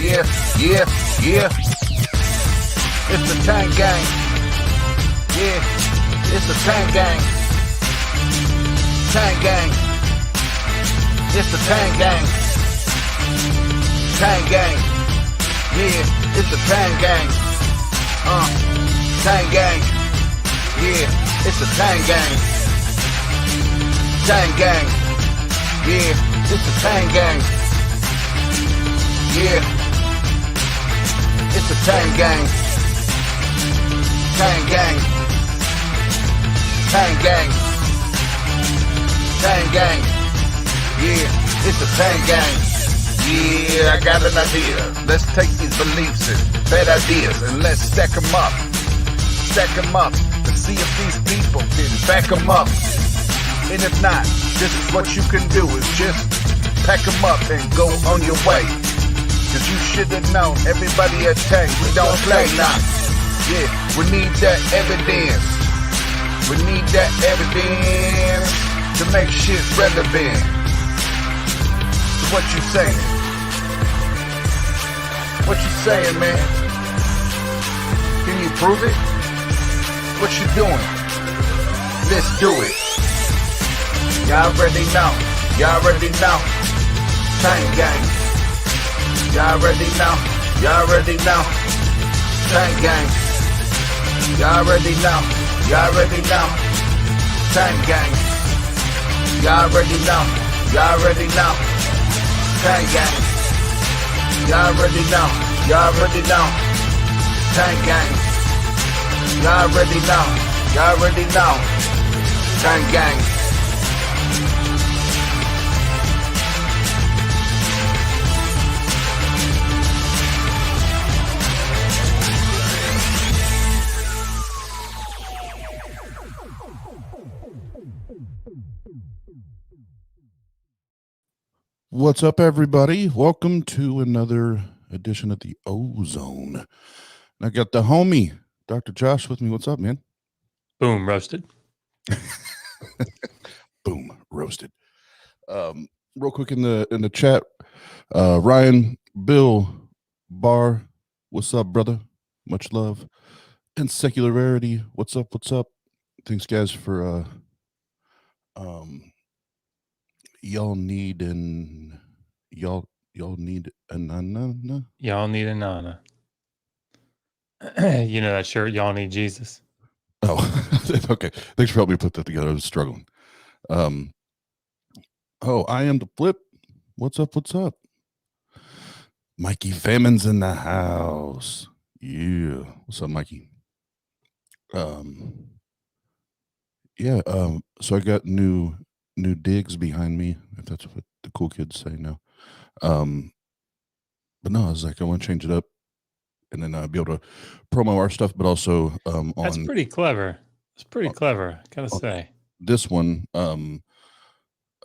Yeah. It's the TANG gang. Yeah, it's the TANG gang. TANG gang. It's the TANG gang. TANG gang. Yeah, it's the TANG gang. TANG gang. Yeah, it's the TANG gang. TANG gang. Yeah, it's the TANG gang. Yeah, it's the TANG gang. TANG gang. TANG gang. TANG gang. Yeah, it's the TANG gang. Yeah, I got an idea. Let's take these beliefs and bad ideas and let's stack them up. Stack them up and see if these people can back them up. And if not, this is what you can do, is just pack them up and go on your way. Cause you should have known, everybody at TANG, we don't play now. Yeah, we need that evidence. We need that evidence to make shit relevant. So what you saying? What you saying, man? Can you prove it? What you doing? Let's do it. Y'all already know. Y'all already know. TANG gang. Y'all already know. Y'all already know. TANG gang. Y'all already know. Y'all already know. TANG gang. Y'all already know. Y'all already know. TANG gang. Y'all already know. Y'all already know. TANG gang. Y'all already know. Y'all already know. TANG gang. What's up, everybody? Welcome to another edition of the OZone. I got the homie, Dr. Josh, with me. What's up, man? Boom, roasted. Boom, roasted. Real quick in the chat, Ryan, Bill, Bar, what's up, brother? Much love. And Secular Rarity, what's up? What's up? Thanks, guys, for y'all need a nana. Y'all need a nana. You know that shirt, y'all need Jesus. Oh, okay. Thanks for helping me put that together. I was struggling. I am the flip. What's up? What's up? Mikey Famine's in the house. Yeah. What's up, Mikey? Yeah. So I got new digs behind me, if that's what the cool kids say now. But no, I was like, I want to change it up and then be able to promo our stuff, but also that's pretty clever. It's pretty clever, I gotta say. This one, I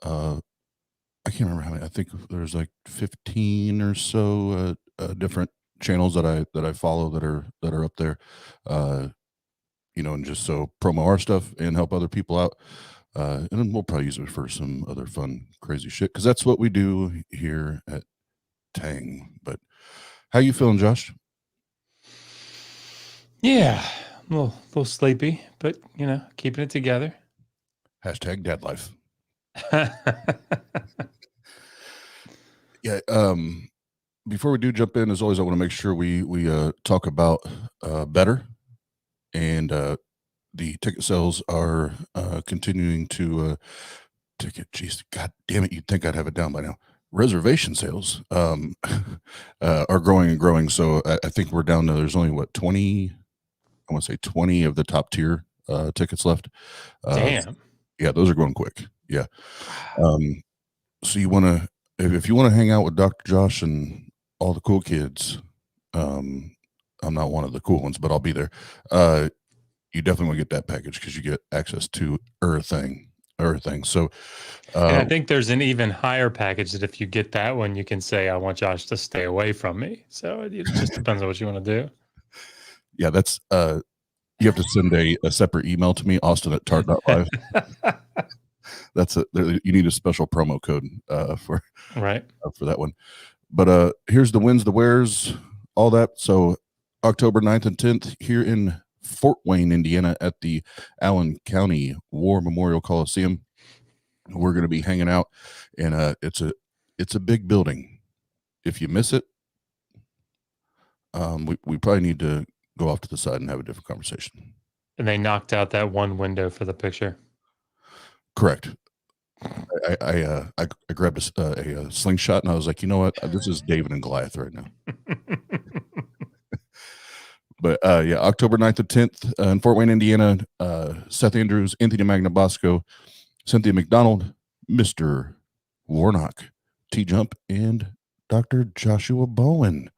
can't remember how many. I think there's like 15 or so different channels that I follow that are up there. And just so promo our stuff and help other people out. And then we'll probably use it for some other fun, crazy shit, because that's what we do here at TANG. But how you feeling, Josh? Yeah, I'm a little sleepy, but, keeping it together. Hashtag dad life. Yeah. Before we do jump in, as always, I want to make sure we talk about Better. And the ticket sales are continuing to geez, God damn it, you'd think I'd have it down by now. Reservation sales are growing and growing. So I think we're down to, there's only 20, I want to say 20 of the top tier tickets left. Damn. Yeah, those are going quick. Yeah. So you want to, if you want to hang out with Dr. Josh and all the cool kids, I'm not one of the cool ones, but I'll be there. You definitely want to get that package because you get access to everything. So, and I think there's an even higher package that if you get that one, you can say, I want Josh to stay away from me. So it just depends on what you want to do. Yeah, that's, you have to send a separate email to me, austin@tart.live. That's you need a special promo code for right for that one. But here's the wins, the wheres, all that. So October 9th and 10th here in Fort Wayne, Indiana, at the Allen County War Memorial Coliseum. We're going to be hanging out, and it's a big building. If you miss it, we probably need to go off to the side and have a different conversation. And they knocked out that one window for the picture. Correct. I grabbed a slingshot, and I was like, you know what? This is David and Goliath right now. But yeah, October 9th and 10th in Fort Wayne, Indiana. Seth Andrews, Anthony Magnabosco, Cynthia McDonald, Mr. Warnock, T-Jump, and Dr. Joshua Bowen,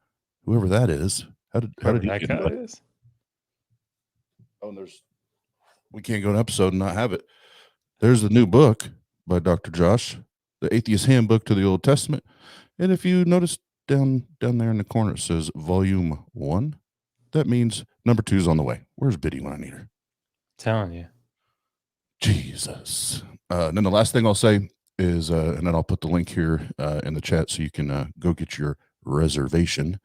whoever that is. How did he that get guy that? is? Oh, and we can't go an episode and not have it. There's the new book by Dr. Josh, The Atheist Handbook to the Old Testament. And if you notice down there in the corner, it says Volume 1. That means number 2 is on the way. Where's Biddy when I need her? Telling you. Jesus. And then the last thing I'll say is, and then I'll put the link here in the chat so you can go get your reservation.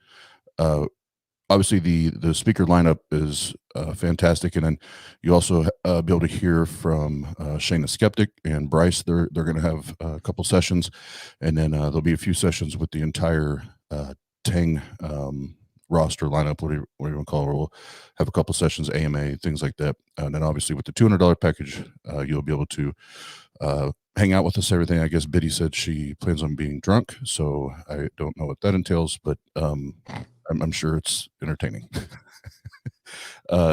Obviously, the speaker lineup is fantastic, and then you also be able to hear from Shane the Skeptic and Bryce. They're going to have a couple sessions, and then there'll be a few sessions with the entire TANG roster lineup, whatever you want to call it. We'll have a couple sessions, AMA, things like that, and then obviously with the $200 package, you'll be able to hang out with us. Everything. I guess Biddy said she plans on being drunk, so I don't know what that entails, but I'm sure it's entertaining.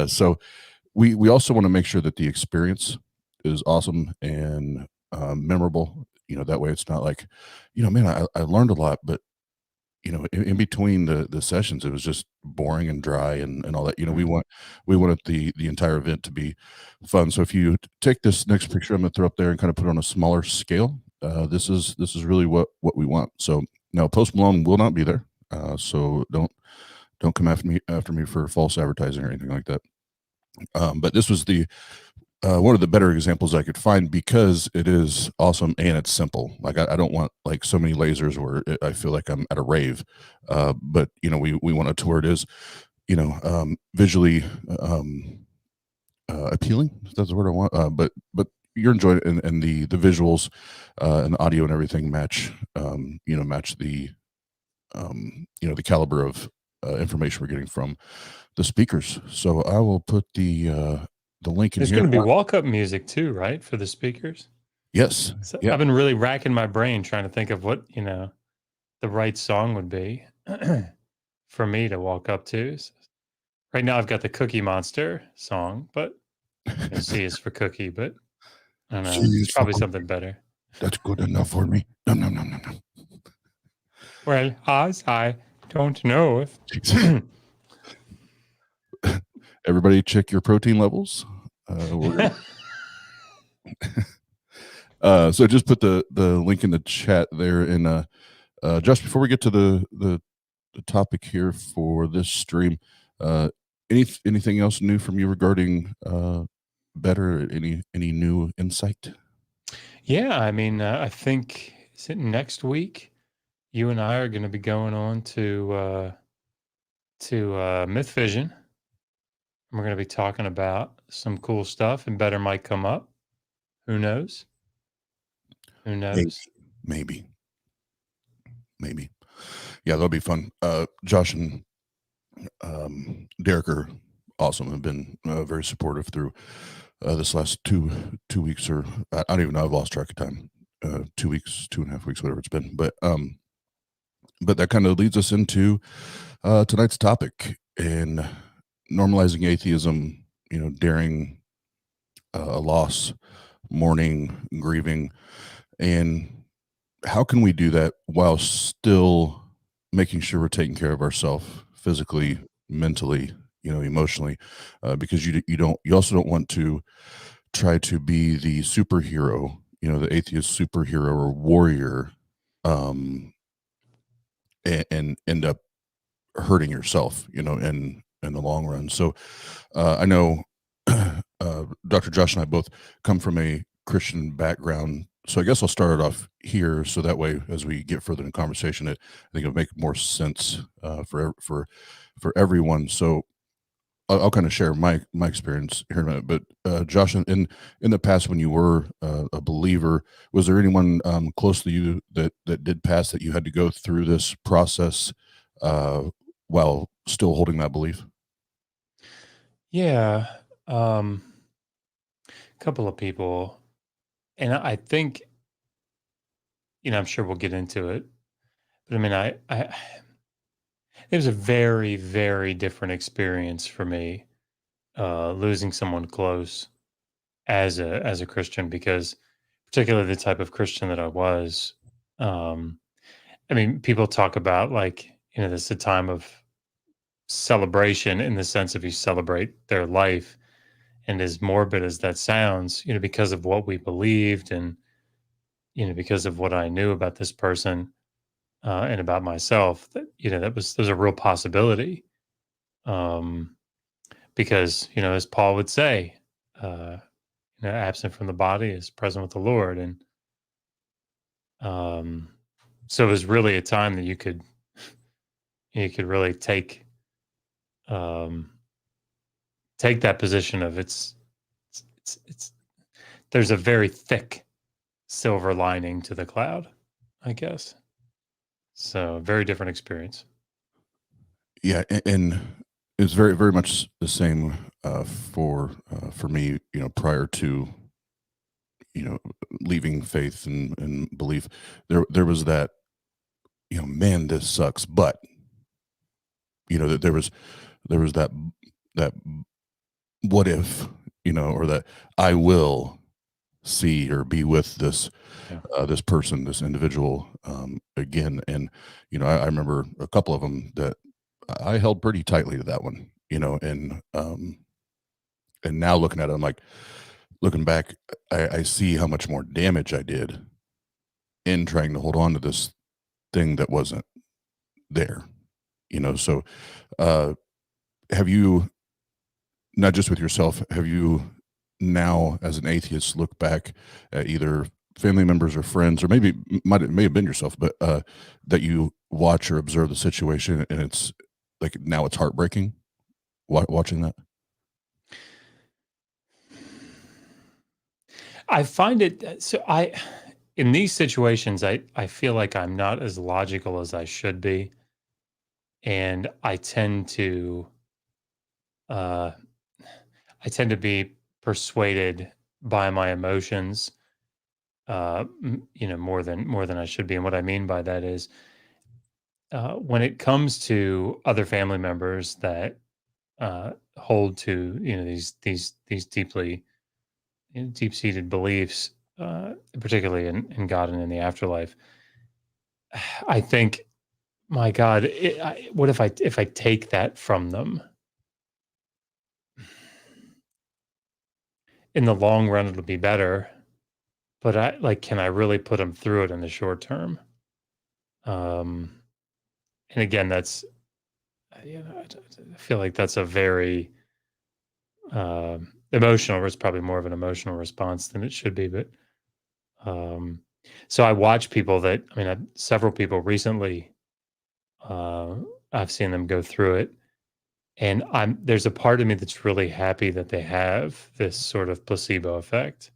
So we also want to make sure that the experience is awesome and memorable. That way it's not like, man, I learned a lot, but in between the sessions, it was just boring and dry and all that. We wanted the entire event to be fun. So if you take this next picture, I'm going to throw up there and kind of put it on a smaller scale. This is really what we want. So now Post Malone will not be there. So don't come after me for false advertising or anything like that. But this was the one of the better examples I could find because it is awesome and it's simple. Like I don't want like so many lasers where I feel like I'm at a rave. But we want a tour. It is visually appealing. That's the word I want. But you're enjoying it, and the visuals and the audio and everything match match the the caliber of information we're getting from the speakers. So I will put the link in There's here. going to be walk-up music too, right, for the speakers? Yes. So Yeah. I've been really racking my brain trying to think of what the right song would be for me to walk up to. Right now I've got the Cookie Monster song, but C is for cookie, but I don't know. It's probably something better. That's good enough for me. No. Well, Oz, I don't know if everybody check your protein levels. So just put the link in the chat there. And just before we get to the topic here for this stream, anything else new from you regarding better? Any new insight? Yeah, I mean, I think is it next week? You and I are going to be going on to Myth Vision. We're going to be talking about some cool stuff, and better might come up. Who knows? Maybe. Yeah, that'll be fun. Josh and Derek are awesome. Have been very supportive through this last two weeks, or I don't even know. I've lost track of time. 2 weeks, 2.5 weeks, whatever it's been. But that kind of leads us into tonight's topic and normalizing atheism. During a loss, mourning, grieving, and how can we do that while still making sure we're taking care of ourselves physically, mentally, emotionally, because you also don't want to try to be the superhero, the atheist superhero or warrior, and end up hurting yourself, in the long run. So I know Dr. Josh and I both come from a Christian background so I guess I'll start it off here, so that way, as we get further in conversation, I think it'll make more sense for everyone. So I'll kind of share my experience here in a minute. But Josh, in the past, when you were a believer, was there anyone close to you that did pass that you had to go through this process while still holding that belief? Yeah, a couple of people, and I think, I'm sure we'll get into it, but I mean, it was a very, very different experience for me, losing someone close as a Christian, because particularly the type of Christian that I was. Um, I mean, people talk about, like, this is a time of celebration in the sense of you celebrate their life. And as morbid as that sounds, because of what we believed, and, because of what I knew about this person, and about myself, that, there's a real possibility. Um, because, as Paul would say, uh, absent from the body is present with the Lord. And um, so it was really a time that you could really um, take that position of it's there's a very thick silver lining to the cloud, I guess. So very different experience. Yeah, and it's very, very much the same for me. Prior to leaving faith and belief, there was that, man, this sucks, but that there was that what if, or that I will see or be with this this person, this individual again. And I remember a couple of them that I held pretty tightly to that one, and now looking at it, I'm like, looking back, I see how much more damage I did in trying to hold on to this thing that wasn't there. So have you, not just with yourself, have you now as an atheist look back at either family members or friends, or maybe may have been yourself, but that you watch or observe the situation, and it's like, now it's heartbreaking watching that? I find it so in these situations, I feel like I'm not as logical as I should be, and I tend to be persuaded by my emotions, more than I should be. And what I mean by that is, when it comes to other family members that hold to these deeply deep-seated beliefs, particularly in God and in the afterlife, I think, my God, what if I take that from them? In the long run, it'll be better, but can I really put them through it in the short term? And again, that's, I feel like that's a very emotional. It's probably more of an emotional response than it should be. But so I watch people that, several people recently, I've seen them go through it, and there's a part of me that's really happy that they have this sort of placebo effect,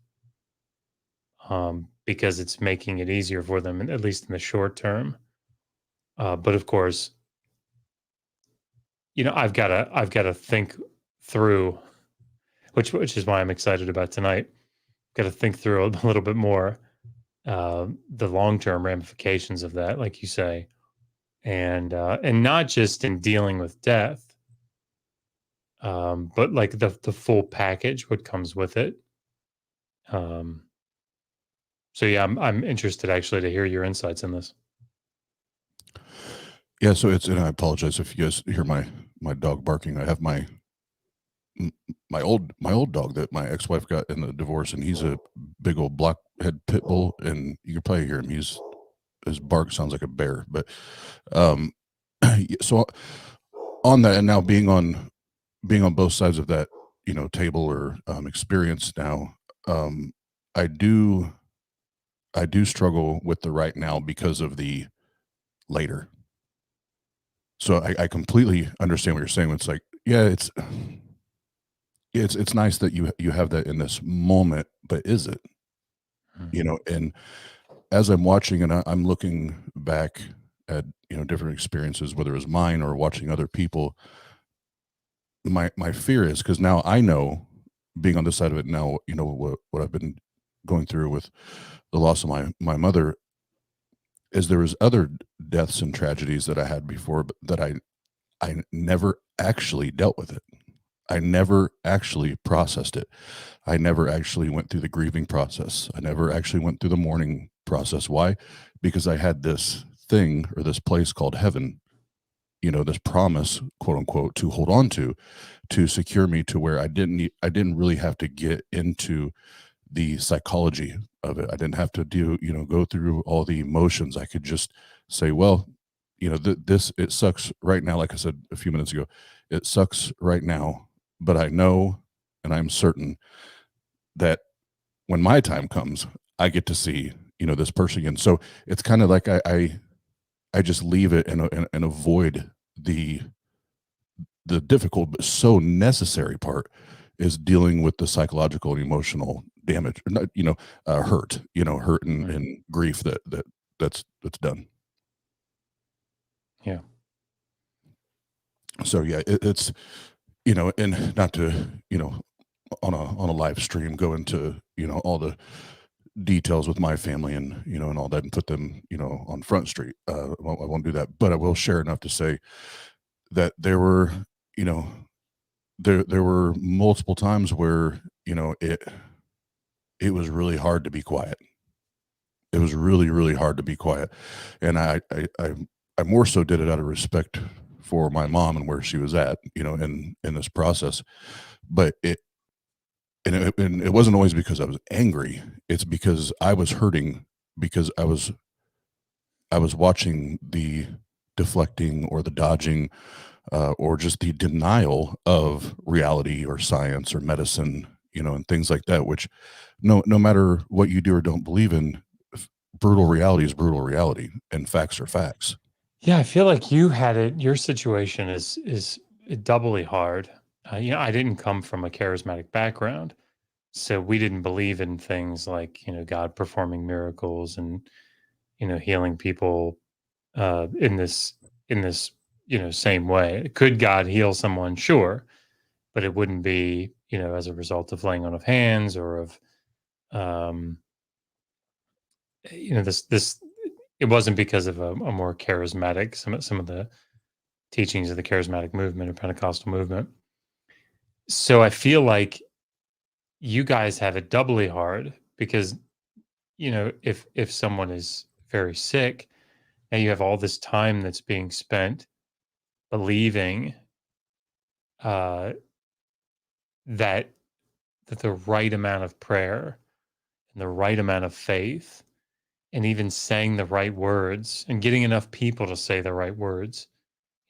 because it's making it easier for them, at least in the short term. But of course, I've got to think through, which is why I'm excited about tonight. Got to think through a little bit more the long-term ramifications of that, like you say, and not just in dealing with death, but like the full package, what comes with it. So yeah, I'm interested actually to hear your insights in this. Yeah, so and I apologize if you guys hear my dog barking. I have my old dog that my ex-wife got in the divorce, and he's a big old blockhead pit bull, and you can probably hear him. His bark sounds like a bear. But so on that, and now being on both sides of that table or experience now, I do I do struggle with the right now because of the later. So I completely understand what you're saying. It's like, yeah, it's nice that you have that in this moment, but is it? You know, and as I'm watching and I'm looking back at, you know, different experiences, whether it was mine or watching other people, my fear is, because now I know, being on this side of it now, you know, what I've been going through with the loss of my mother, is there was other deaths and tragedies that I had before, but that I never actually dealt with it. I never actually processed it. I never actually went through the grieving process. I never actually went through the mourning process. Why? Because I had this thing, or this place called heaven, you know, this promise, quote unquote, to hold on to secure me to where I didn't really have to get into the psychology of it. I didn't have to go through all the emotions. I could just say, well, you know, it sucks right now. Like I said a few minutes ago, it sucks right now, but I know, and I'm certain that when my time comes, I get to see, you know, this person again. So it's kind of like I just leave it and avoid the difficult but so necessary part, is dealing with the psychological and emotional damage, hurt, hurt and grief that's done. Yeah. So yeah, it's, you know, and not to, you know, on a live stream go into, you know, all the details with my family and, you know, and all that, and put them, you know, on Front Street. I won't do that, but I will share enough to say that there were, you know, there were multiple times where, you know, it was really hard to be quiet. It was really, really hard to be quiet. And I more so did it out of respect for my mom and where she was at, you know, in this process. But it wasn't always because I was angry. It's because I was hurting, because I was watching the deflecting or the dodging, or just the denial of reality or science or medicine, you know, and things like that, which no matter what you do or don't believe in, brutal reality is brutal reality, and facts are facts. Yeah, I feel like you had it. Your situation is doubly hard. You know, I didn't come from a charismatic background, so we didn't believe in things like, you know, God performing miracles and, you know, healing people in this you know, same way. Could God heal someone? Sure, but it wouldn't be, you know, as a result of laying on of hands or of you know, this it wasn't because of a more charismatic, some of the teachings of the charismatic movement or Pentecostal movement. So I feel like you guys have it doubly hard because, you know, if someone is very sick, now you have all this time that's being spent believing that the right amount of prayer and the right amount of faith and even saying the right words and getting enough people to say the right words,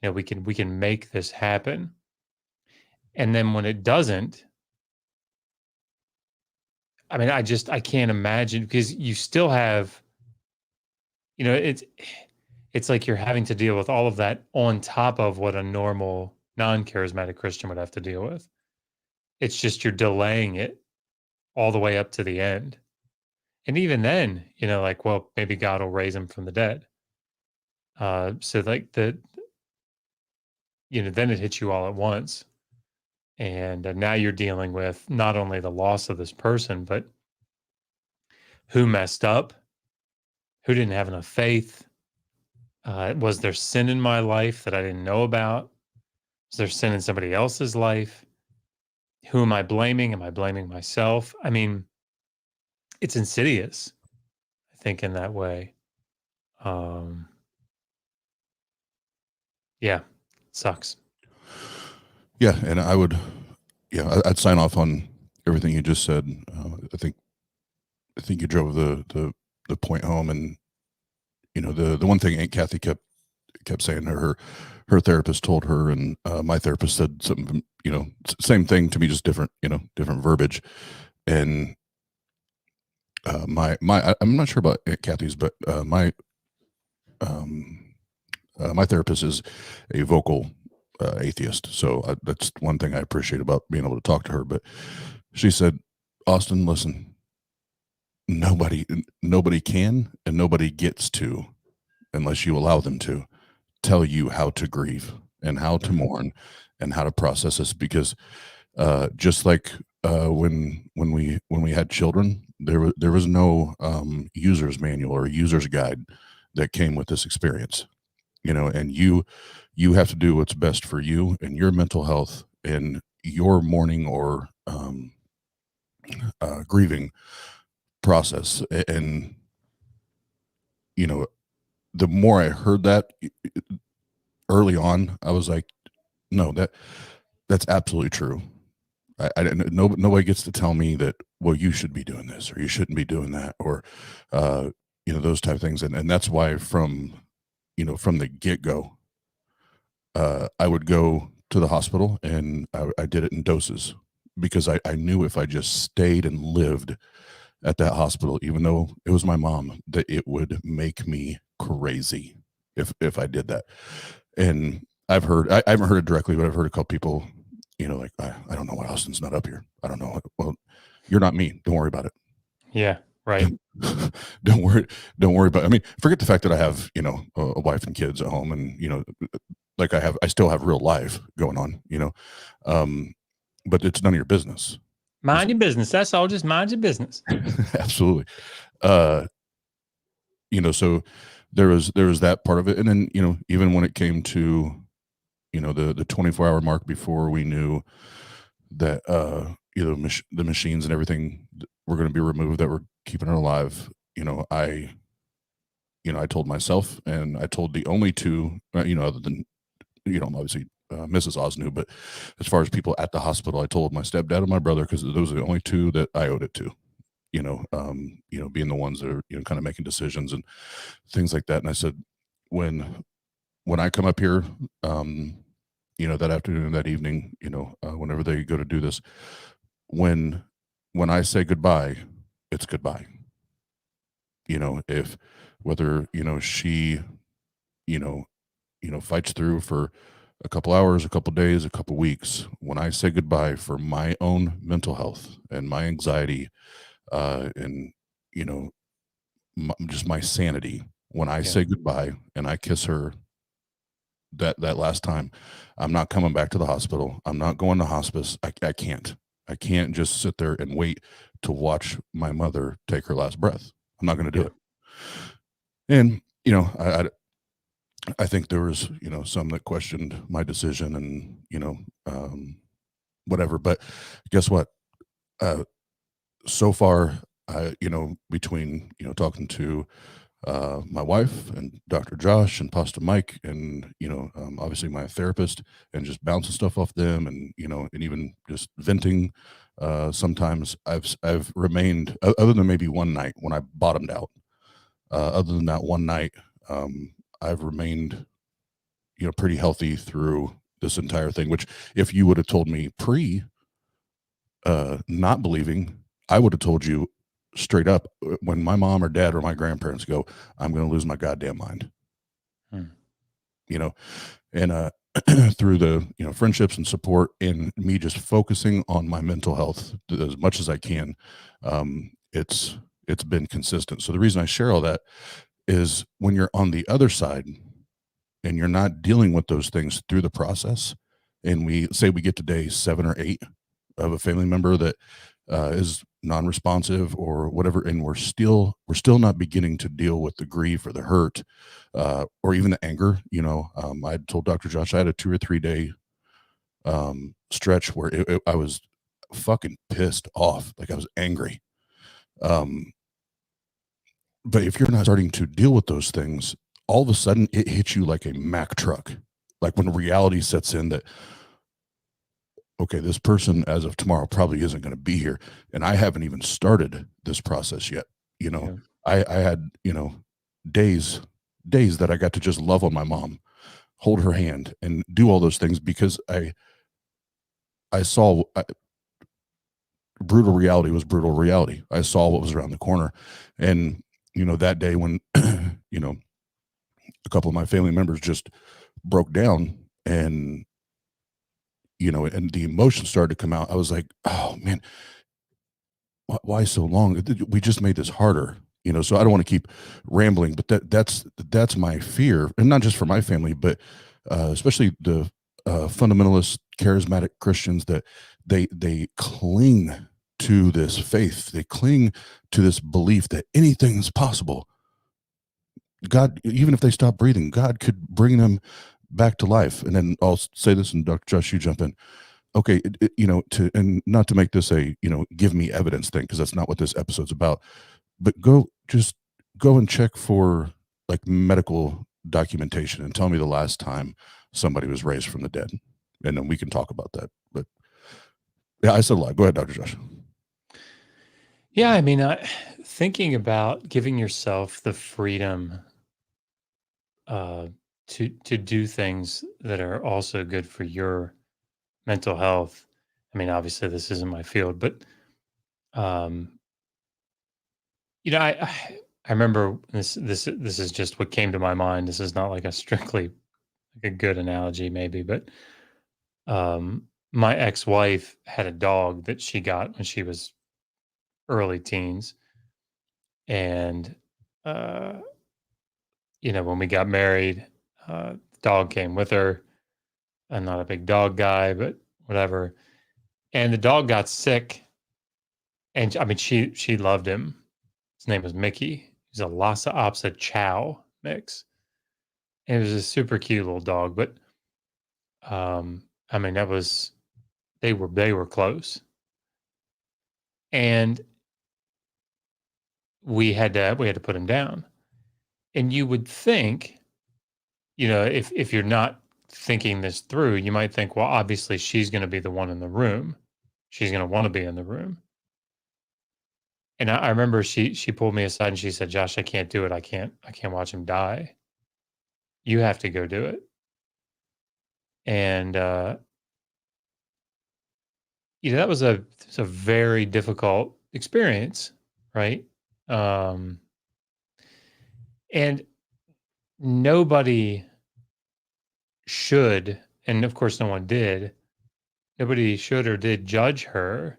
you know, we can make this happen. And then when it doesn't, I mean, I can't imagine, because you still have, you know, it's like you're having to deal with all of that on top of what a normal non-charismatic Christian would have to deal with. It's just you're delaying it all the way up to the end. And even then, you know, like, well, maybe God will raise him from the dead. So like you know, then it hits you all at once. And now you're dealing with not only the loss of this person, but who messed up, who didn't have enough faith. Was there sin in my life that I didn't know about? Was there sin in somebody else's life? Who am I blaming? Am I blaming myself? I mean, it's insidious, I think, in that way. Yeah, it sucks. Yeah, and I'd sign off on everything you just said. I think you drove the point home, and you know, the one thing Aunt Kathy kept saying to her therapist told her, and my therapist said something, you know, same thing to me, just different, you know, different verbiage. And I'm not sure about Aunt Kathy's, but my therapist is a vocal atheist. So that's one thing I appreciate about being able to talk to her. But she said, Austin, listen, nobody can and nobody gets to, unless you allow them to, tell you how to grieve and how to mourn and how to process this. Because just like when we had children, there was no user's manual or user's guide that came with this experience, and you have to do what's best for you and your mental health and your mourning or grieving process. And the more I heard that early on, I was like, no, that's absolutely true. I didn't. Nobody gets to tell me that, well, you should be doing this or you shouldn't be doing that, or those type of things. And that's why from the get-go, I would go to the hospital and I did it in doses, because I knew if I just stayed and lived at that hospital, even though it was my mom, that it would make me crazy if I did that. And I haven't heard it directly, but I've heard a couple people, like, I don't know why Austin's not up here. I don't know. Well, you're not me. Don't worry about it. Yeah, right. Don't worry about it. I mean, forget the fact that I have, a wife and kids at home, and, like I still have real life going on, but it's none of your business. Mind your business. That's all. Just mind your business. Absolutely. So there was that part of it. And then, even when it came to, the 24-hour mark before we knew that, the machines and everything were going to be removed that were keeping her alive, I told myself, and I told the only two, other than, obviously Mrs. Oz knew, but as far as people at the hospital, I told my stepdad and my brother, because those are the only two that I owed it to, being the ones that are, kind of making decisions and things like that. And I said, when I come up here, that afternoon, that evening, whenever they go to do this, when I say goodbye, it's goodbye. If whether, she, fights through for a couple hours, a couple days, a couple weeks, when I say goodbye for my own mental health and my anxiety, and, just my sanity, when I say goodbye and I kiss her that last time, I'm not coming back to the hospital. I'm not going to hospice. I can't just sit there and wait to watch my mother take her last breath. I'm not going to do it. And, I think there was, some that questioned my decision and, whatever, but guess what? So far, between, talking to my wife and Dr. Josh and Pastor Mike and, obviously my therapist, and just bouncing stuff off them, and, and even just venting, sometimes I've remained, other than maybe one night when I bottomed out, other than that one night, I've remained, pretty healthy through this entire thing, which if you would have told me not believing, I would have told you straight up, when my mom or dad or my grandparents go, I'm going to lose my goddamn mind. And through the, friendships and support and me just focusing on my mental health as much as I can, it's been consistent. So the reason I share all that is, when you're on the other side and you're not dealing with those things through the process, and we get to day 7 or 8 of a family member that is non-responsive or whatever, and we're still not beginning to deal with the grief or the hurt, or even the anger. I told Dr. Josh I had a 2 or 3 day stretch where I was fucking pissed off, like I was angry. But if you're not starting to deal with those things, all of a sudden it hits you like a Mack truck. Like when reality sets in that, okay, this person as of tomorrow probably isn't going to be here. And I haven't even started this process yet. I had, days that I got to just love on my mom, hold her hand, and do all those things, because I saw brutal reality was brutal reality. I saw what was around the corner. And, that day when, a couple of my family members just broke down and, and the emotions started to come out, I was like, oh man, why so long? We just made this harder, so I don't want to keep rambling, but that's my fear. And not just for my family, but especially the fundamentalist, charismatic Christians, that they cling to this faith. They cling to this belief that anything's possible. God, even if they stop breathing, God could bring them back to life. And then I'll say this, and Dr. Josh, you jump in. Okay, and not to make this a, give me evidence thing, because that's not what this episode's about, but just go and check for like medical documentation and tell me the last time somebody was raised from the dead. And then we can talk about that. But yeah, I said a lot. Go ahead, Dr. Josh. Yeah, I mean, thinking about giving yourself the freedom to do things that are also good for your mental health. I mean, obviously, this isn't my field, but I remember this is just what came to my mind. This is not like a strictly like a good analogy, maybe, but my ex-wife had a dog that she got when she was early teens, and when we got married, the dog came with her. I'm not a big dog guy, but whatever. And the dog got sick, and I mean, she loved him. His name was Mickey. He's a Lhasa Apso Chow mix. And it was a super cute little dog, but I mean, they were close, and we had to put him down. And you would think, if you're not thinking this through, you might think, well, obviously she's going to be the one in the room. She's going to want to be in the room. And I remember she pulled me aside and she said, "Josh, I can't do it. I can't watch him die. You have to go do it." And that was a very difficult experience, right? And nobody should, and of course no one did, nobody should or did judge her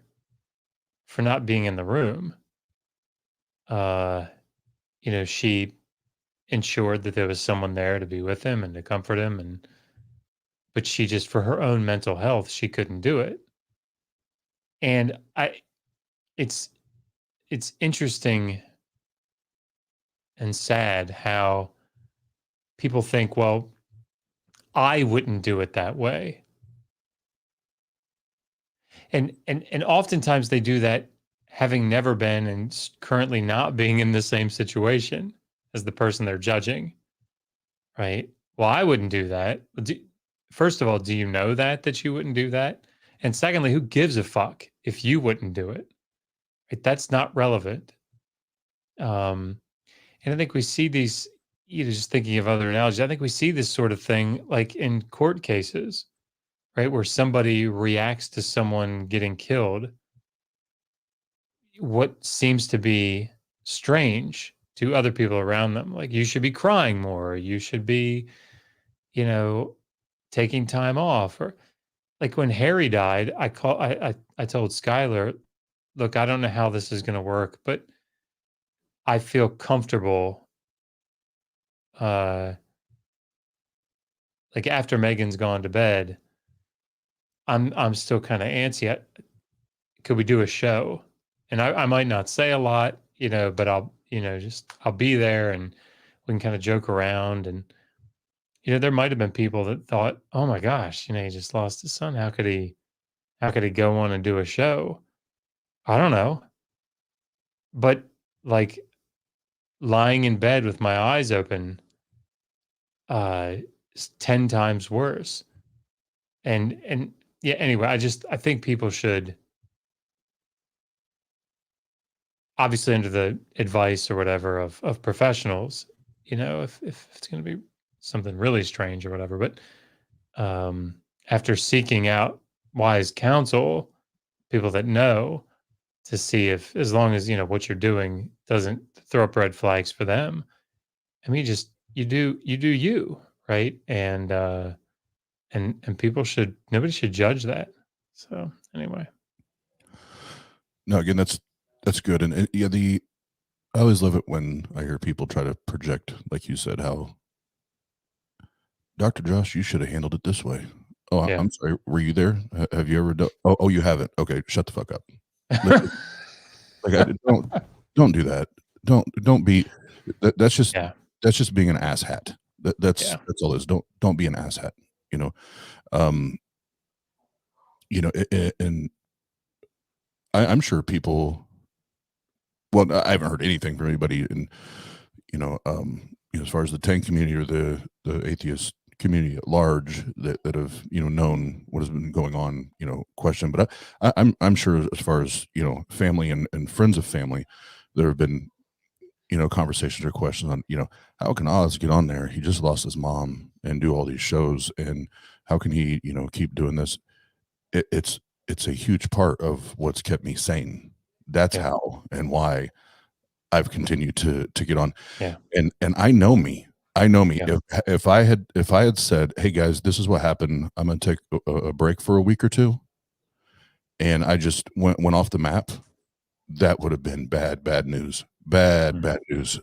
for not being in the room. She ensured that there was someone there to be with him and to comfort him, but she just, for her own mental health, she couldn't do it. And it's interesting and sad how people think, well, I wouldn't do it that way. And oftentimes they do that having never been and currently not being in the same situation as the person they're judging, right? Well, I wouldn't do that. First of all, do you know that you wouldn't do that? And secondly, who gives a fuck if you wouldn't do it? Right? That's not relevant. And I think we see these, just thinking of other analogies, I think we see this sort of thing like in court cases, right? Where somebody reacts to someone getting killed, what seems to be strange to other people around them. Like, you should be crying more, you should be, taking time off. Or like when Harry died, I told Skylar, look, I don't know how this is going to work, but I feel comfortable. Like after Megan's gone to bed, I'm still kind of antsy. Could we do a show? And I might not say a lot, but I'll be there and we can kind of joke around. And there might have been people that thought, oh my gosh, he just lost his son. How could he go on and do a show? I don't know. But like lying in bed with my eyes open is 10 times worse. And yeah, anyway, I think people should, obviously under the advice or whatever of professionals, if it's going to be something really strange or whatever, but after seeking out wise counsel, people that know, to see if, as long as, what you're doing doesn't throw up red flags for them. I mean, you do you, right? And people nobody should judge that. So anyway. No, again, that's good. And yeah, I always love it when I hear people try to project, like you said, how Dr. Josh, you should have handled it this way. Oh, Yeah. I'm sorry. Were you there? Have you ever done? Oh, you haven't. Okay, shut the fuck up. Don't do that. Don't be. That's just Yeah. that's just being an asshat. That's Yeah. all it is. Don't be an asshat. And I'm sure people. Well, I haven't heard anything from anybody, and as far as the TANG community or the atheist community at large that have known what has been going on, question. But I'm sure as far as family and friends of family, there have been conversations or questions on how can Oz get on there? He just lost his mom and do all these shows, and how can he keep doing this? It's a huge part of what's kept me sane. That's how and why I've continued to get on. Yeah. And I know me. Yeah. If I had said, hey guys, this is what happened, I'm gonna take a break for a week or two, and I just went off the map, that would have been bad news. Bad news.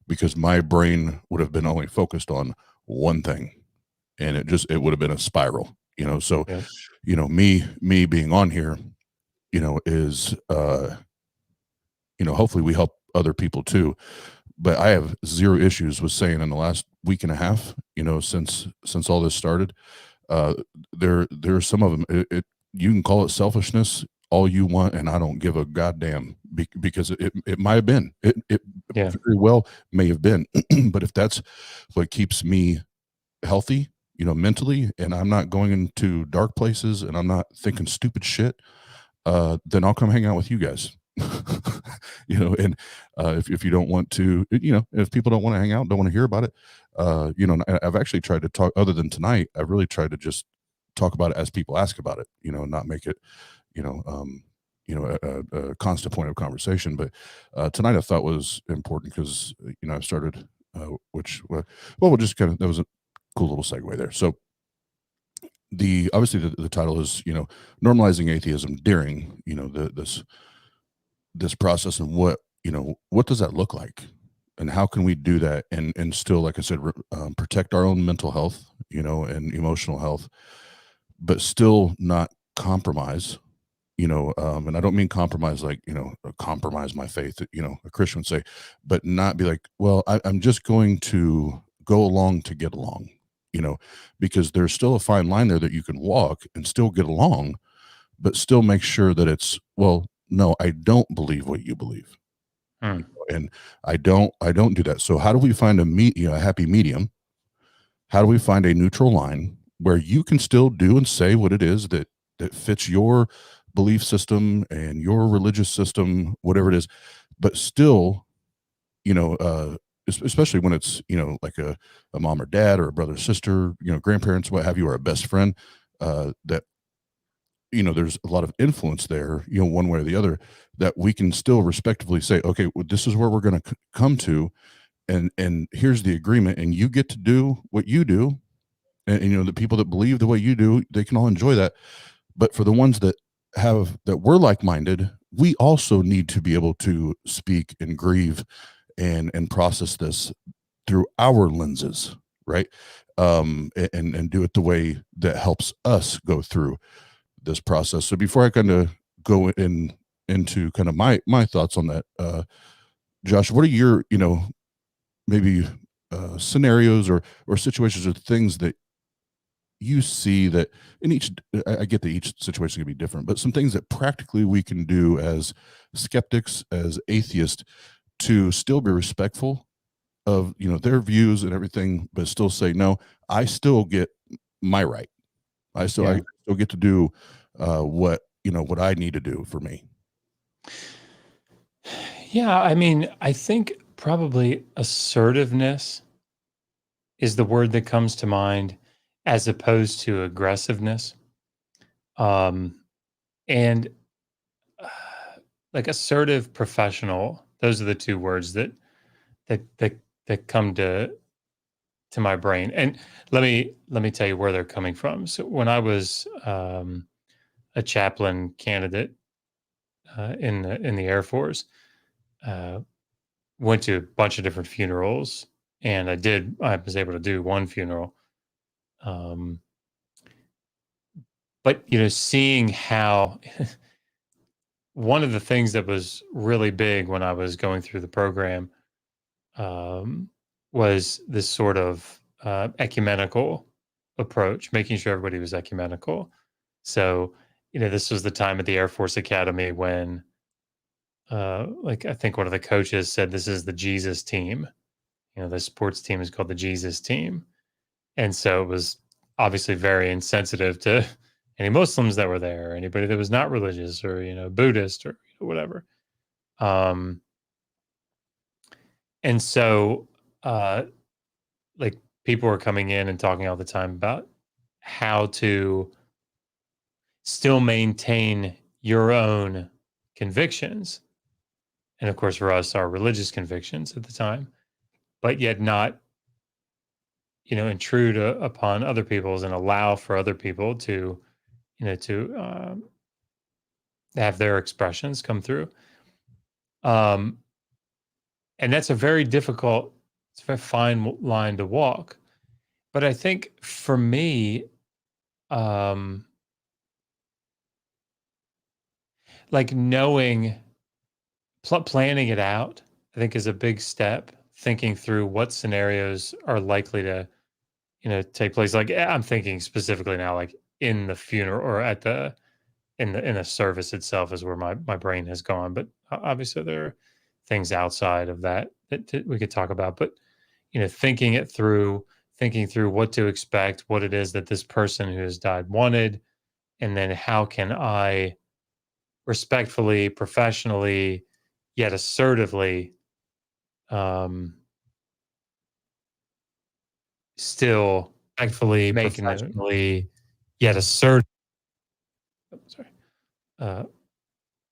Because my brain would have been only focused on one thing, and it would have been a spiral, so me being on here, is hopefully we help other people too. But I have zero issues with saying in the last week and a half, since all this started, there are some of them. You can call it selfishness all you want, and I don't give a goddamn, because it might have been. It very well may have been. But if that's what keeps me healthy, mentally, and I'm not going into dark places and I'm not thinking stupid shit, then I'll come hang out with you guys. And if you don't want to, if people don't want to hang out, don't want to hear about it, I've actually tried to talk, other than tonight, I've really tried to just talk about it as people ask about it, not make it, a constant point of conversation. But tonight I thought was important because, I started, we'll just kind of, that was a cool little segue there. So obviously the title is, normalizing atheism during, this process, and what does that look like, and how can we do that and still, like I said, protect our own mental health, and emotional health, but still not compromise, and I don't mean compromise like, compromise my faith, a Christian would say, but not be like, well, I'm just going to go along to get along, because there's still a fine line there that you can walk and still get along, but still make sure that it's, well, no, I don't believe what you believe. And I don't do that. So how do we find a happy medium? How do we find a neutral line where you can still do and say what it is that fits your belief system and your religious system, whatever it is, but still, especially when it's, like a mom or dad or a brother or sister, grandparents, what have you, or a best friend, that, there's a lot of influence there, one way or the other, that we can still respectively say, okay, well, this is where we're going to come to, and here's the agreement, and you get to do what you do, and the people that believe the way you do, they can all enjoy that. But for the ones that we're like-minded, we also need to be able to speak and grieve and process this through our lenses, right? And do it the way that helps us go through this process. So before I kind of go into kind of my thoughts on that, Josh, what are your, maybe scenarios or situations or things that you see that in each, I get that each situation can be different, but some things that practically we can do as skeptics, as atheists, to still be respectful of, their views and everything, but still say, no, I still get my right. I still get to do what I need to do for me. Yeah, I mean, I think probably assertiveness is the word that comes to mind, as opposed to aggressiveness. And like assertive professional. Those are the two words that come to my brain. And let me tell you where they're coming from. So when I was a chaplain candidate in the Air Force, went to a bunch of different funerals, and I was able to do one funeral. But seeing how one of the things that was really big when I was going through the program was this sort of ecumenical approach, making sure everybody was ecumenical. So, this was the time at the Air Force Academy when, like, I think one of the coaches said, this is the Jesus team. The sports team is called the Jesus team. And so it was obviously very insensitive to any Muslims that were there, or anybody that was not religious, or, Buddhist, or whatever. And so, like, people were coming in and talking all the time about how to still maintain your own convictions. And of course, for us, our religious convictions at the time, but yet not, intrude upon other people's and allow for other people to, to have their expressions come through. And that's a very difficult, it's a very fine line to walk. But I think for me, like knowing, planning it out, I think is a big step. Thinking through what scenarios are likely to, take place. Like, I'm thinking specifically now, like in the funeral or in the service itself is where my brain has gone. But obviously there are things outside of that we could talk about. But thinking through what to expect, what it is that this person who has died wanted, and then how can I respectfully, professionally, yet assertively, still respectfully making it yet assertive. Sorry.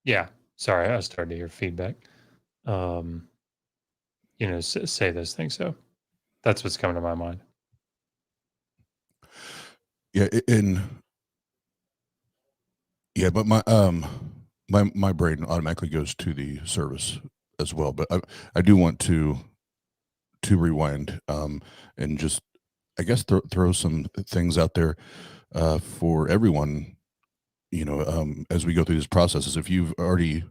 Yeah. Sorry, I started to hear feedback. Say those things. So that's what's coming to my mind. Yeah, but my brain automatically goes to the service as well. But I do want to rewind and just, I guess, throw some things out there for everyone. As we go through these processes, if you've already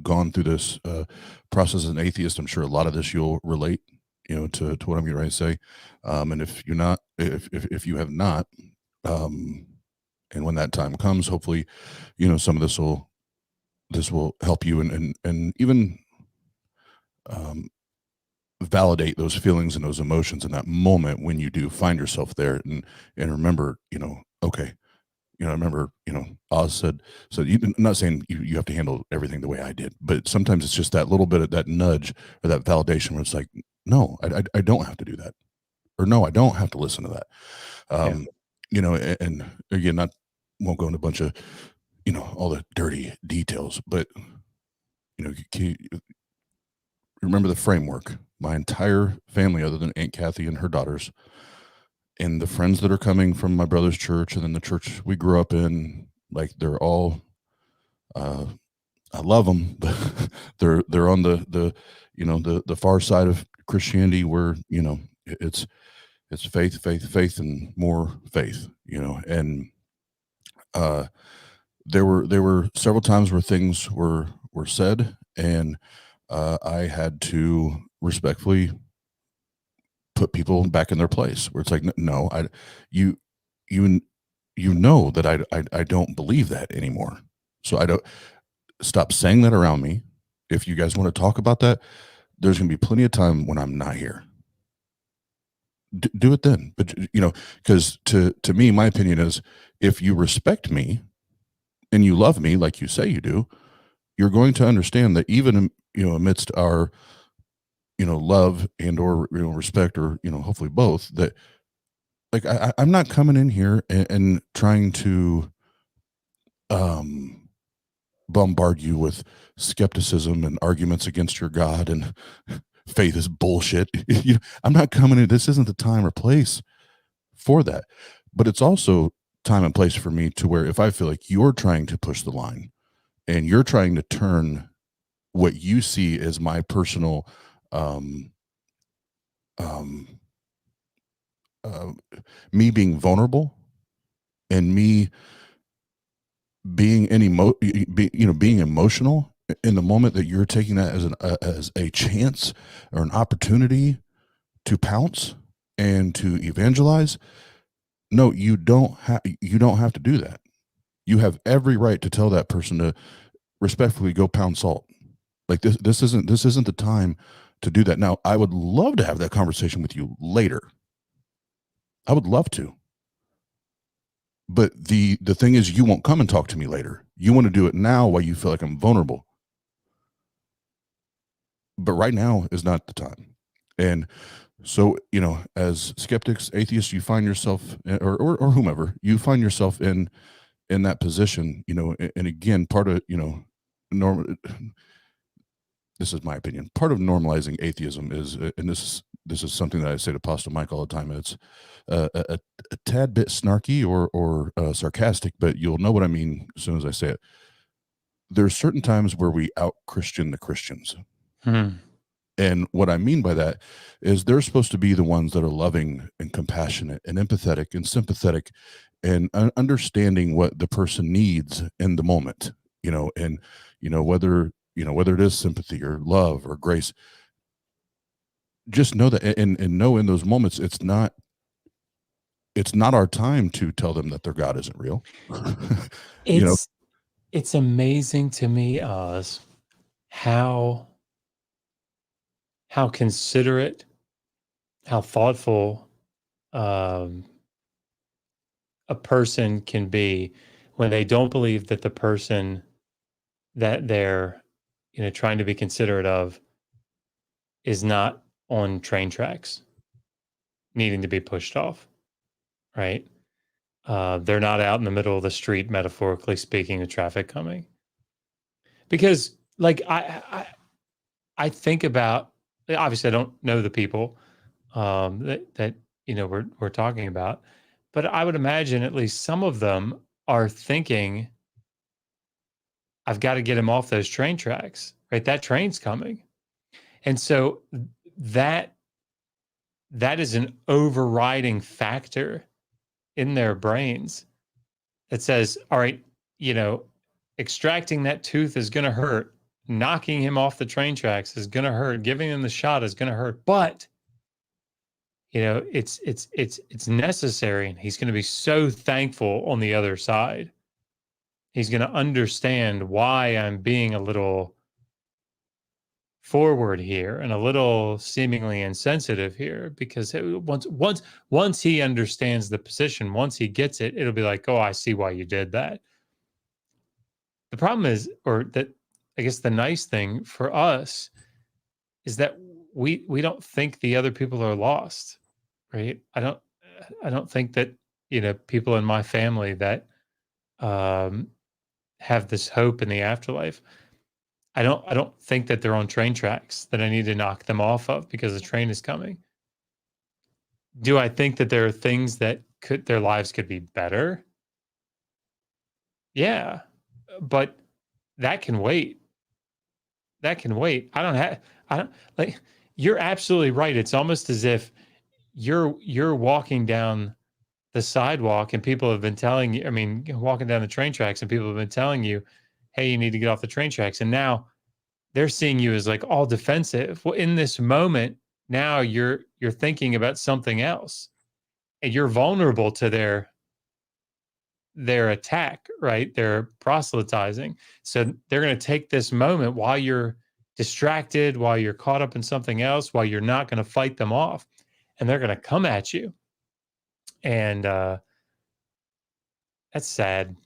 gone through this process as an atheist, I'm sure a lot of this you'll relate, to what I'm getting ready to say. And if you're not, if you have not, and when that time comes, hopefully, some of this will help you and even validate those feelings and those emotions in that moment when you do find yourself there, and remember, okay. I remember, Oz said, so I'm not saying you have to handle everything the way I did, but sometimes it's just that little bit of that nudge or that validation where it's like, no, I don't have to do that. Or no, I don't have to listen to that. And again, won't go into a bunch of, all the dirty details, but, remember the framework. My entire family, other than Aunt Kathy and her daughters, and the friends that are coming from my brother's church, and then the church we grew up in, like, they're all, I love them, but they're on the far side of Christianity, where, it's faith, and more faith, and there were several times where things were said, and I had to respectfully put people back in their place, where it's like, no, you know that I don't believe that anymore. So I don't, stop saying that around me. If you guys want to talk about that, there's going to be plenty of time when I'm not here. Do it then. But, because to me, my opinion is, if you respect me and you love me like you say you do, you're going to understand that even, amidst our, love and or, respect, or, hopefully both, that, like, I'm not coming in here and trying to, bombard you with skepticism and arguments against your God and faith is bullshit. I'm not coming in. This isn't the time or place for that. But it's also time and place for me to where if I feel like you're trying to push the line and you're trying to turn what you see as my personal me being vulnerable and me being being emotional in the moment that you're taking that as a chance or an opportunity to pounce and to evangelize. No, you don't have to do that. You have every right to tell that person to respectfully go pound salt. Like this isn't the time to do that. Now, I would love to have that conversation with you later. I would love to. But the thing is, you won't come and talk to me later. You want to do it now while you feel like I'm vulnerable. But right now is not the time. And so, as skeptics, atheists, you find yourself, or whomever, you find yourself in that position, and again, part of, this is my opinion, part of normalizing atheism is, and this is something that I say to Apostle Mike all the time, it's a tad bit snarky or sarcastic, but you'll know what I mean as soon as I say it. There's certain times where we out-Christian the Christians. And what I mean by that is they're supposed to be the ones that are loving and compassionate and empathetic and sympathetic and understanding what the person needs in the moment, and, whether it is sympathy or love or grace, just know that and know in those moments, it's not our time to tell them that their God isn't real. It's amazing to me, Oz, how considerate, how thoughtful a person can be when they don't believe that the person that they're trying to be considerate of is not on train tracks needing to be pushed off, right? They're not out in the middle of the street, metaphorically speaking, with traffic coming. Because like I think about, obviously I don't know the people that we're talking about, but I would imagine at least some of them are thinking, I've got to get him off those train tracks, right? That train's coming. And so that is an overriding factor in their brains that says, all right, extracting that tooth is going to hurt. Knocking him off the train tracks is going to hurt. Giving him the shot is going to hurt. But, it's necessary. And he's going to be so thankful on the other side. He's going to understand why I'm being a little forward here and a little seemingly insensitive here, because once he understands the position, once he gets it, it'll be like, oh, I see why you did that. The problem is, or that I guess the nice thing for us is that we don't think the other people are lost, right? I don't think that people in my family that have this hope in the afterlife. I don't think that they're on train tracks that I need to knock them off of because the train is coming. Do I think that there are things that their lives could be better? Yeah, but that can wait. That can wait. You're absolutely right. It's almost as if you're walking down the sidewalk and people have been telling you, walking down the train tracks and people have been telling you, hey, you need to get off the train tracks. And now they're seeing you as like all defensive. Well, in this moment, now you're thinking about something else and you're vulnerable to their attack, right? They're proselytizing. So they're going to take this moment while you're distracted, while you're caught up in something else, while you're not going to fight them off, and they're going to come at you. And that's sad.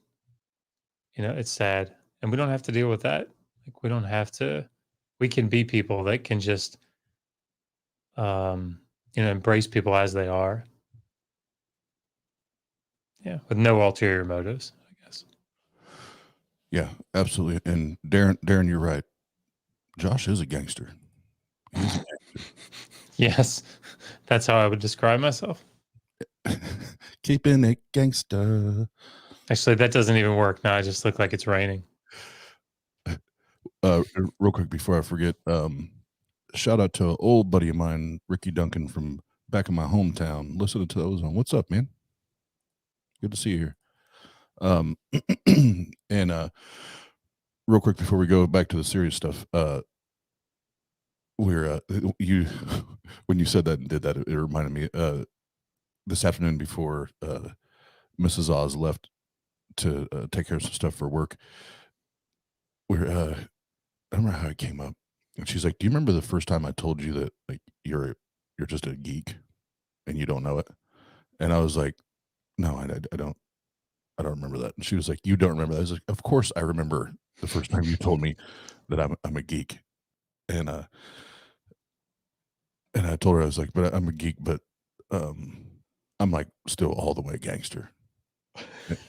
It's sad. And we don't have to deal with that. Like, we don't have to. We can be people that can just, embrace people as they are. Yeah, with no ulterior motives, I guess. Yeah, absolutely. And Darren, you're right. Josh is a gangster. He's a Yes, that's how I would describe myself. keeping it gangster. Actually, that doesn't even work. Now I just look like it's raining. Real quick before I forget, shout out to an old buddy of mine, Ricky Duncan from back in my hometown, listening to Ozone. What's up, man? Good to see you here. And real quick before we go back to the serious stuff, we're you when you said that and did that, it reminded me this afternoon before Mrs. Oz left to take care of some stuff for work. We're I don't know how it came up, and she's like, "Do you remember the first time I told you that like you're just a geek and you don't know it?" And I was like, "No, I don't remember that." And she was like, "You don't remember that?" I was like, "Of course I remember the first time you told me that I'm a geek." And I told her, I was like, "But I'm a geek, but I'm like still all the way gangster."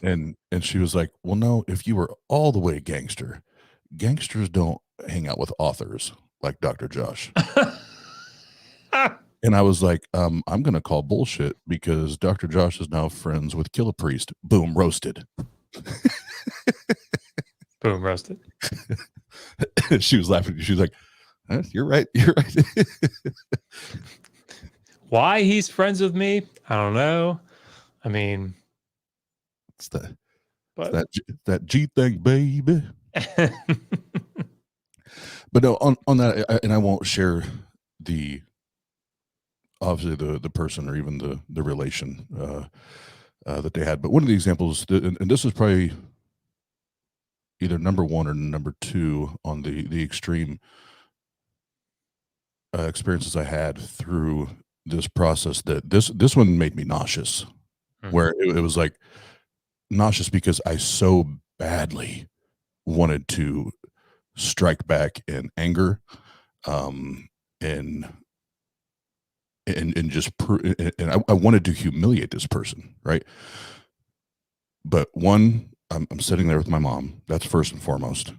And she was like, "Well, no, if you were all the way gangster, gangsters don't hang out with authors like Dr. Josh." And I was like, I'm going to call bullshit because Dr. Josh is now friends with Killer Priest. Boom, roasted. Boom, roasted. She was laughing. She was like, you're right. You're right. Why he's friends with me, I don't know. I mean, it's that G thing, baby. But no, on that, and I won't share the obviously the person or even the relation that they had. But one of the examples, and this is probably either number one or number two on the extreme experiences I had through this process. That this one made me nauseous, where it was like nauseous because I so badly wanted to strike back in anger, and just and I wanted to humiliate this person, right? But one, I'm sitting there with my mom. That's first and foremost.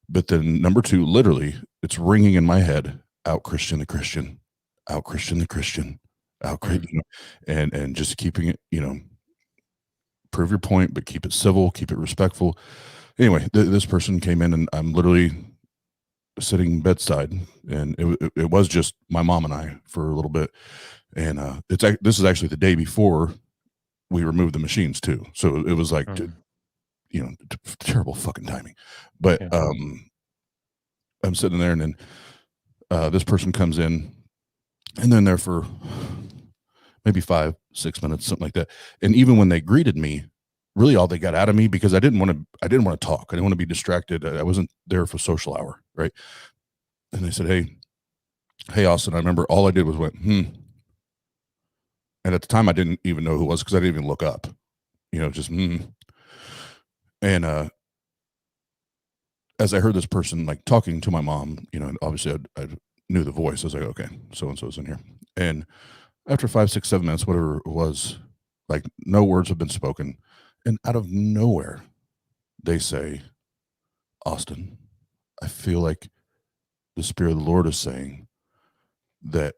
But then number two, literally, it's ringing in my head: out Christian the Christian, out Christian the Christian, out Christian, and just keeping it, prove your point, but keep it civil, keep it respectful. Anyway, this person came in, and I'm literally sitting bedside, and it was just my mom and I for a little bit. And this is actually the day before we removed the machines too, so it was like terrible fucking timing. But I'm sitting there, and then this person comes in, and then there for maybe 5-6 minutes, something like that. And even when they greeted me, really all they got out of me, because I didn't want to talk. I didn't want to be distracted. I wasn't there for social hour, right? And they said, hey, Austin. I remember all I did was went, And at the time I didn't even know who it was, because I didn't even look up, just, And as I heard this person like talking to my mom, and obviously I knew the voice. I was like, okay, so-and-so's in here. And after 5, 6, 7 minutes, whatever it was, like no words have been spoken. And out of nowhere, they say, Austin, I feel like the Spirit of the Lord is saying that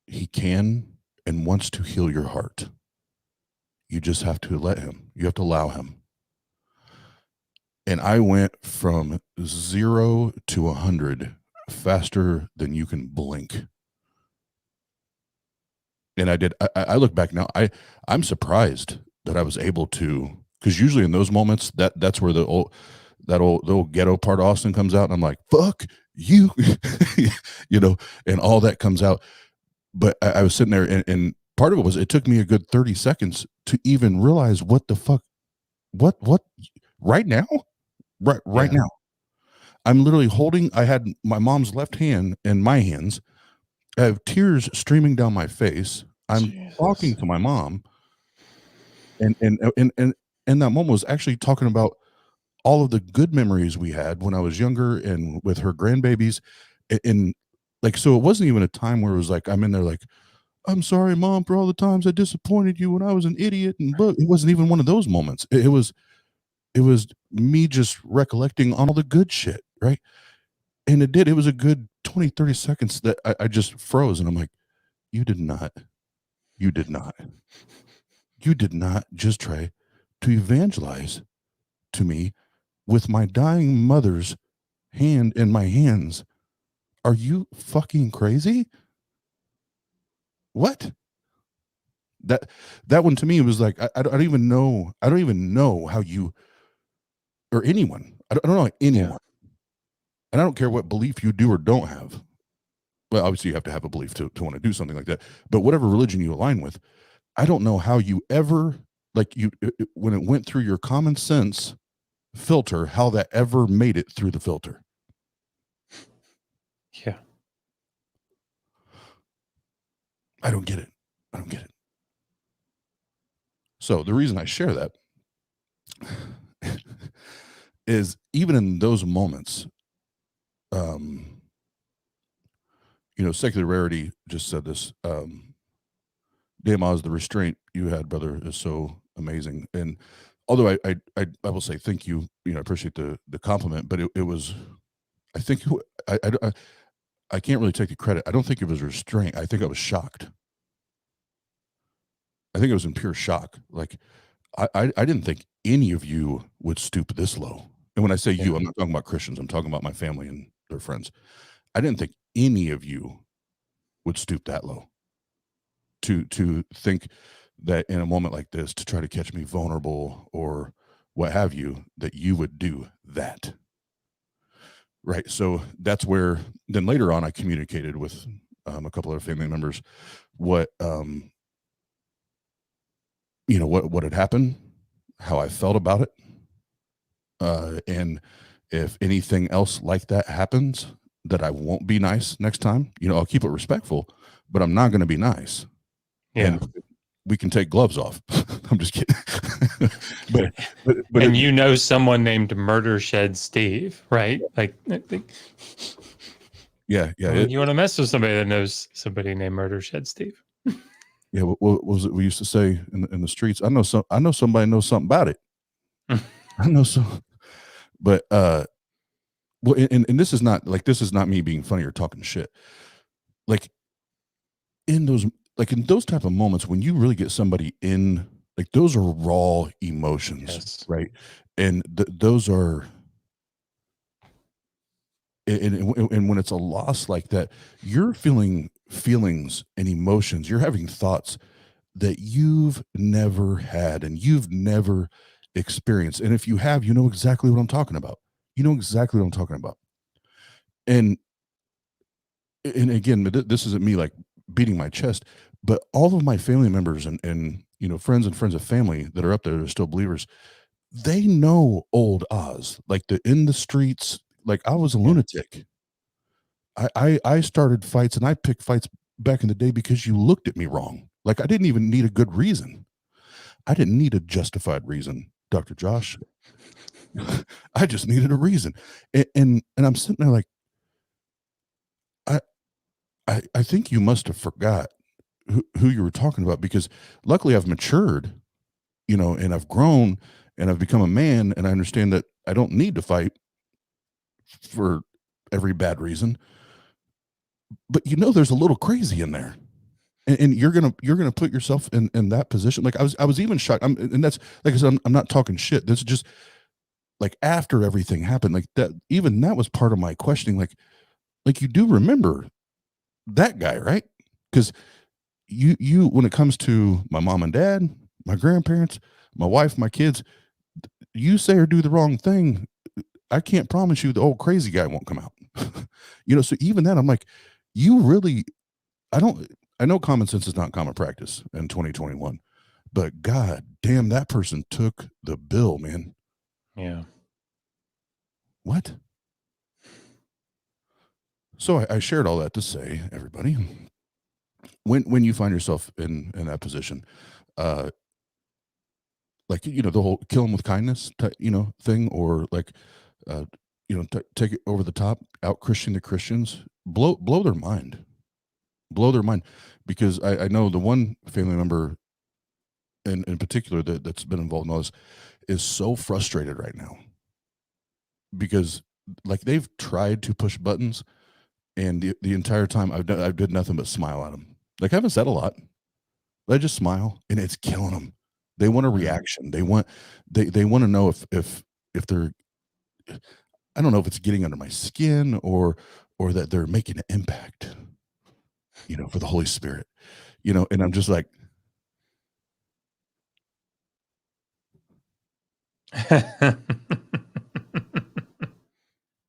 he can and wants to heal your heart. You just have to let him. You have to allow him. And I went from 0 to 100 faster than you can blink. And I did. I look back now. I'm surprised that I was able to, because usually in those moments, that's where the old ghetto part of Austin comes out, and I'm like, fuck you, and all that comes out. But I was sitting there, and part of it was, it took me a good 30 seconds to even realize what the fuck, what right now, right now, I'm literally holding. I had my mom's left hand in my hands. I have tears streaming down my face. I'm talking to my mom, and that mom was actually talking about all of the good memories we had when I was younger and with her grandbabies, and like, so it wasn't even a time where it was like I'm in there like, I'm sorry, Mom, for all the times I disappointed you when I was an idiot, and look, it wasn't even one of those moments. It was It was me just recollecting on all the good shit, right? And it was a good 20, 30 seconds that I just froze, and I'm like, you did not just try to evangelize to me with my dying mother's hand in my hands. Are you fucking crazy? What? That one to me was like, I don't even know how you, or anyone, I don't know anyone. Yeah. And I don't care what belief you do or don't have. Well, obviously you have to have a belief to want to do something like that, but whatever religion you align with, I don't know how you ever, like when it went through your common sense filter, how that ever made it through the filter. Yeah. I don't get it. So the reason I share that is even in those moments, secular Rarity just said this, damn Oz, the restraint you had, brother, is so amazing. And although I will say thank you, I appreciate the compliment, but it was, I think I can't really take the credit. I don't think it was restraint. I think I was shocked. I think it was in pure shock. Like I didn't think any of you would stoop this low. And when I say you, I'm not talking about Christians. I'm talking about my family and their friends. I didn't think any of you would stoop that low to think that in a moment like this, to try to catch me vulnerable or what have you, that you would do that. Right. So that's where then later on I communicated with a couple of family members what what had happened, how I felt about it. And if anything else like that happens, that I won't be nice next time. I'll keep it respectful, but I'm not going to be nice. Yeah. And we can take gloves off. I'm just kidding. but and someone named Murdershed Steve, right? Like, yeah. You want to mess with somebody that knows somebody named Murdershed Steve? Yeah. What was it we used to say in the streets? I know somebody knows something about it. I know some, but well, and this is not me being funny or talking shit. Like in those type of moments when you really get somebody in, like those are raw emotions, yes. Right? And those are, and when it's a loss like that, you're feeling feelings and emotions. You're having thoughts that you've never had and you've never experienced. And if you have, you know exactly what I'm talking about. And again, this isn't me like beating my chest, but all of my family members and friends of family that are up there that are still believers, they know old Oz, like in the streets. Like I was a lunatic. I started fights and I picked fights back in the day because you looked at me wrong. Like I didn't even need a good reason. I didn't need a justified reason, Dr. Josh. I just needed a reason. And I'm sitting there like, I think you must have forgot who you were talking about, because luckily I've matured, and I've grown and I've become a man, and I understand that I don't need to fight for every bad reason. But there's a little crazy in there. And you're gonna put yourself in that position. Like I was even shocked. And that's, like I said, I'm not talking shit. This is just like after everything happened, like that. Even that was part of my questioning. Like you do remember that guy, right? Because you when it comes to my mom and dad, my grandparents, my wife, my kids, you say or do the wrong thing, I can't promise you the old crazy guy won't come out. So even then, I'm like, you really, I know common sense is not common practice in 2021, but God damn, that person took the bill, man. Yeah. What? So I shared all that to say, everybody, when you find yourself in that position, like, the whole kill them with kindness, thing, or like, take it over the top, out Christian the Christians, blow their mind. Because I know the one family member in particular that's been involved in all this is so frustrated right now because like they've tried to push buttons, and the entire time I've did nothing but smile at them. Like I haven't said a lot. I just smile, and it's killing them. They want a reaction. They want they want to know if they're, I don't know if it's getting under my skin or that they're making an impact, for the Holy Spirit, and I'm just like,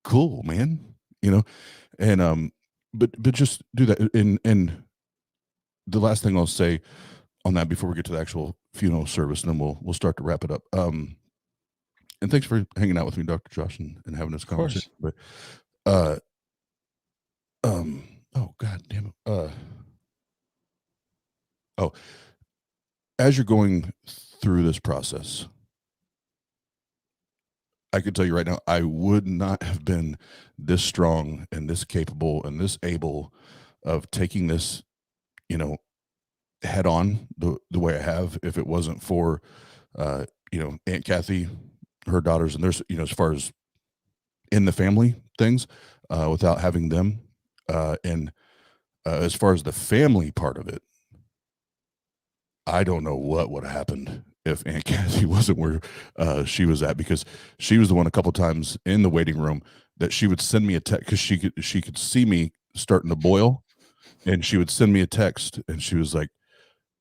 cool, man, and but just do that. And the last thing I'll say on that before we get to the actual funeral service, and then we'll start to wrap it up. And thanks for hanging out with me, Dr. Josh, and having this conversation. But oh god damn it. As you're going through this process, I can tell you right now, I would not have been this strong and this capable and this able of taking this, head on the way I have if it wasn't for, Aunt Kathy, her daughters, and there's, as far as in the family things, without having them, and as far as the family part of it, I don't know what would have happened if Aunt Kathy wasn't where she was at, because she was the one a couple times in the waiting room that she would send me a text because she could see me starting to boil, and she would send me a text, and she was like,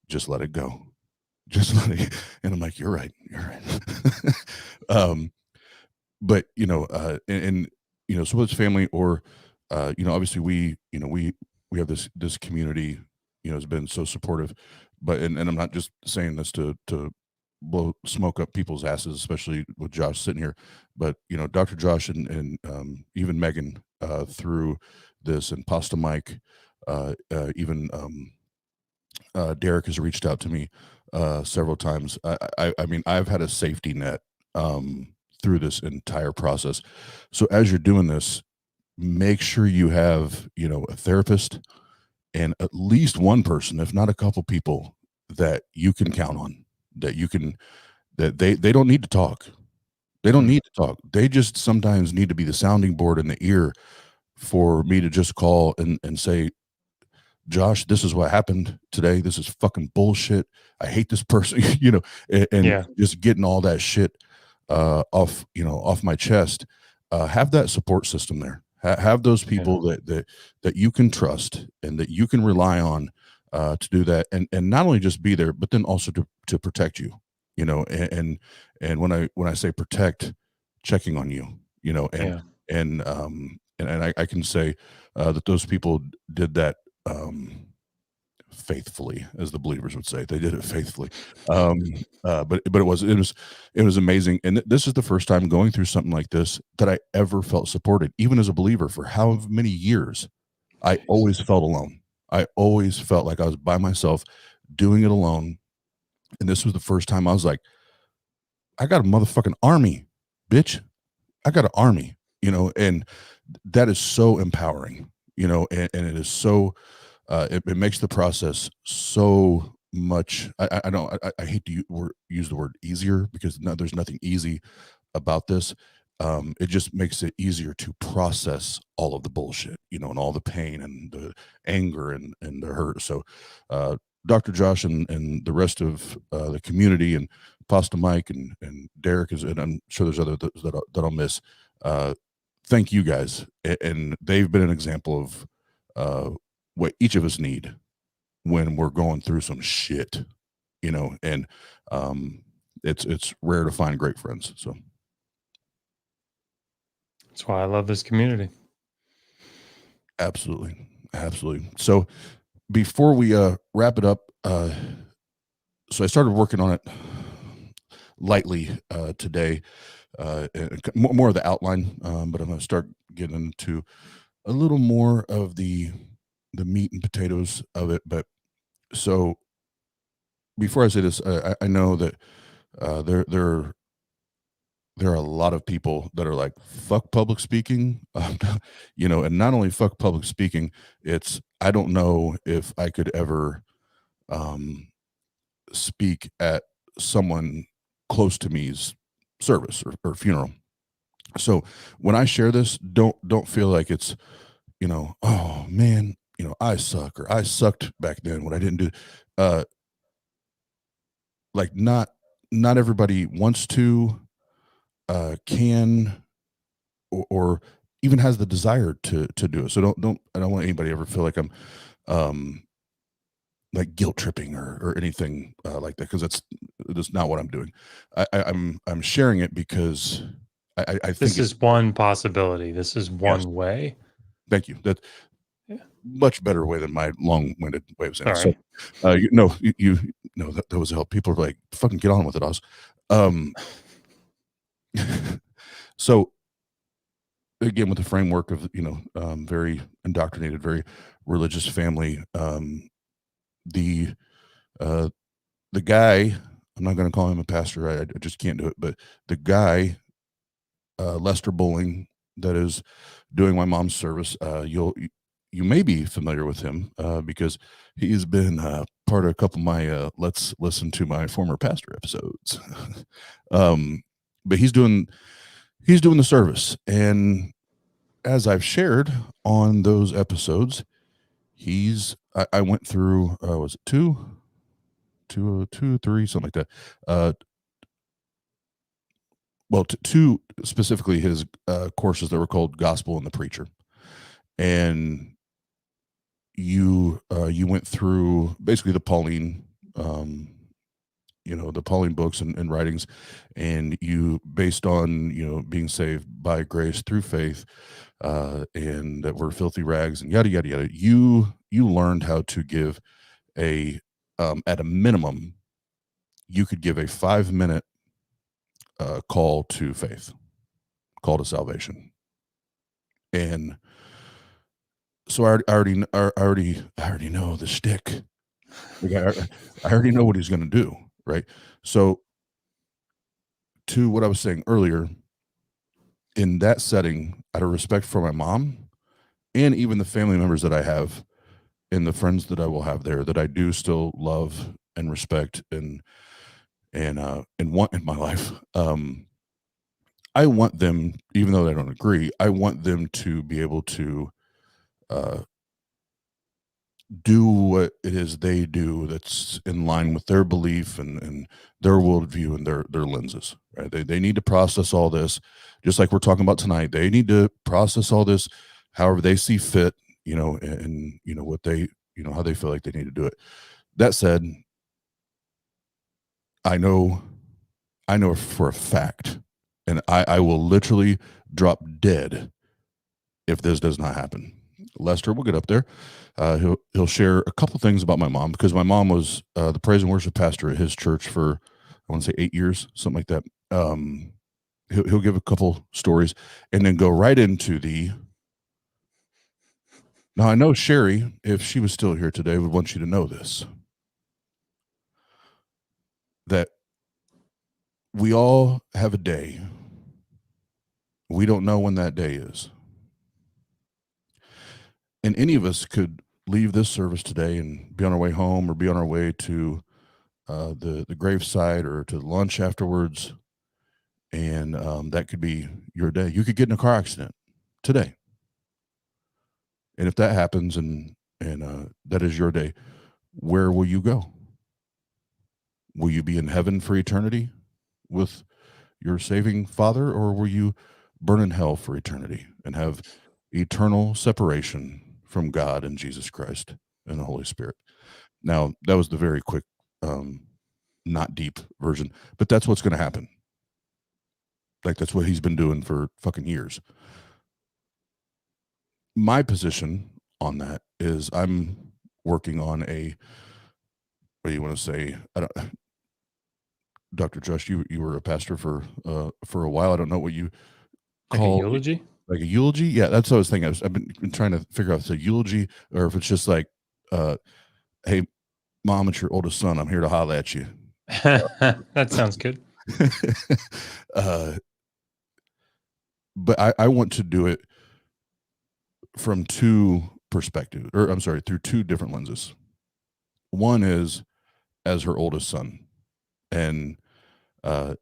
"Just let it go, just let it." And I'm like, "You're right, you're right." But and so it's family or obviously we have this community has been so supportive, but and I'm not just saying this to blow smoke up people's asses, especially with Josh sitting here, but Dr. Josh and even Megan through this, and Pasta Mike, even Derek has reached out to me several times. I mean, I've had a safety net through this entire process. So as you're doing this, make sure you have a therapist and at least one person, if not a couple people, that you can count on, that they don't need to talk. They don't need to talk. They just sometimes need to be the sounding board in the ear for me to just call and say, "Josh, this is what happened today. This is fucking bullshit. I hate this person," and just getting all that shit off my chest. Have that support system there. Have those people that you can trust and that you can rely on to do that, and not only just be there, but then also to protect you. And when I say protect, checking on you. And I can say that those people did that faithfully, as the believers would say. They did it faithfully. But it was amazing. And this is the first time going through something like this that I ever felt supported. Even as a believer for how many years, I always felt alone. I always felt like I was by myself doing it alone. And this was the first time I was like, I got a motherfucking army, bitch. I got an army, and that is so empowering, and it is so, it makes the process so much. I hate to use the word easier, because there's nothing easy about this. It just makes it easier to process all of the bullshit, and all the pain and the anger and the hurt. So, Dr. Josh and the rest of the community, and Pasta Mike and Derek and I'm sure there's others that I'll miss. Thank you guys, and they've been an example of what each of us need when we're going through some shit, and it's rare to find great friends. So that's why I love this community. Absolutely. So before we wrap it up, so I started working on it lightly today, more of the outline, but I'm going to start getting into a little more of the meat and potatoes of it. But so before I say this, I know that there are a lot of people that are like, fuck public speaking, and not only fuck public speaking, it's, I don't know if I could ever speak at someone close to me's service or funeral. So when I share this, don't feel like it's, oh man, I suck, or I sucked back then when I didn't do. Like not everybody wants to, can, or even has the desire to do it. So I don't want anybody to ever feel like I'm like guilt tripping or anything like that, because that's not what I'm doing. I'm sharing it because I think this is one possibility. This is one way. Thank you. That much better way than my long-winded way of saying it. Sorry. So, you know, that was help. People are like, fucking get on with it, Oz. So again, with the framework of, very indoctrinated, very religious family, the guy, I'm not going to call him a pastor. I just can't do it. But the guy, Lester Bowling, that is doing my mom's service, you may be familiar with him because he's been part of a couple of my Let's Listen to My Former Pastor episodes. But he's doing the service, and as I've shared on those episodes, I went through was it two, three, something like that. Well, two specifically his courses that were called Gospel and the Preacher, and you went through basically the Pauline, the Pauline books and writings, and you, based on, being saved by grace through faith, and that we're filthy rags and yada, yada, yada. You learned how to give at a minimum, you could give a 5-minute call to faith, call to salvation. And so I already know the shtick. Like I already know what he's going to do, right? So to what I was saying earlier, in that setting, out of respect for my mom and even the family members that I have and the friends that I will have there, that I do still love and respect and want in my life, I want them, even though they don't agree, I want them to be able to do what it is they do that's in line with their belief and their worldview and their lenses, right? They need to process all this, just like we're talking about tonight. They need to process all this however they see fit, and what they, how they feel like they need to do it. That said, I know for a fact, and I will literally drop dead if this does not happen. Lester will get up there. He'll share a couple things about my mom, because my mom was the praise and worship pastor at his church for, I want to say 8 years, something like that. He'll give a couple stories and then go right into the. Now I know Sherry, if she was still here today, would want you to know this, that we all have a day. We don't know when that day is. And any of us could leave this service today and be on our way home, or be on our way to the graveside, or to lunch afterwards. And that could be your day. You could get in a car accident today. And if that happens and that is your day, where will you go? Will you be in heaven for eternity with your saving Father, or will you burn in hell for eternity and have eternal separation from God and Jesus Christ and the Holy Spirit? Now, that was the very quick, not deep version, but that's what's going to happen. Like, that's what he's been doing for fucking years. My position on that is I'm working on a, what do you want to say? Dr. Josh, you were a pastor for a while. I don't know what you call like a eulogy. Like a eulogy? Yeah, that's what I was thinking. I've been trying to figure out if it's a eulogy or if it's just like, hey, Mom, it's your oldest son. I'm here to holler at you. That sounds good. But I want to do it from two perspectives, or I'm sorry, through two different lenses. One is as her oldest son. And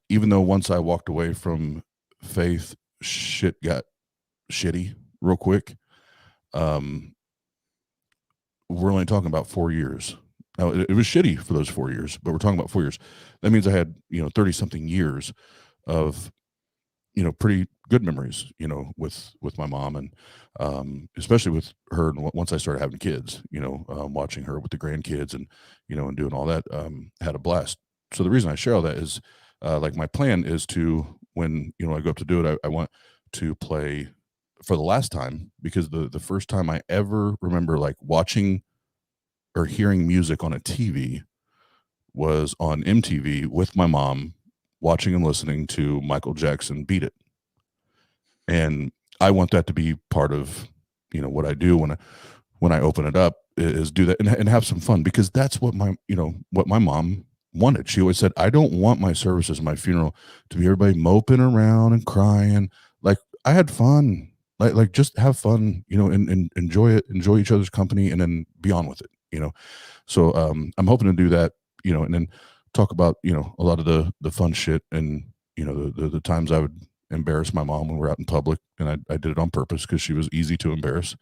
even though once I walked away from faith, shit got shitty real quick. We're only talking about 4 years. Now, it was shitty for those 4 years, but we're talking about 4 years. That means I had, 30 something years of, pretty good memories, with my mom, and especially with her. And once I started having kids, watching her with the grandkids and, and doing all that, had a blast. So the reason I share all that is, like, my plan is to, when, I go up to do it, I want to play for the last time, because the first time I ever remember, like, watching or hearing music on a TV was on MTV with my mom, watching and listening to Michael Jackson Beat It. And I want that to be part of, what I do when I open it up, is do that and have some fun, because that's what what my mom wanted. She always said, I don't want my services, my funeral, to be everybody moping around and crying. Like, I had fun. Like just have fun, and enjoy it, enjoy each other's company, and then be on with it, So I'm hoping to do that, and then talk about, a lot of the fun shit, and, the times I would embarrass my mom when we're out in public. And I did it on purpose because she was easy to embarrass.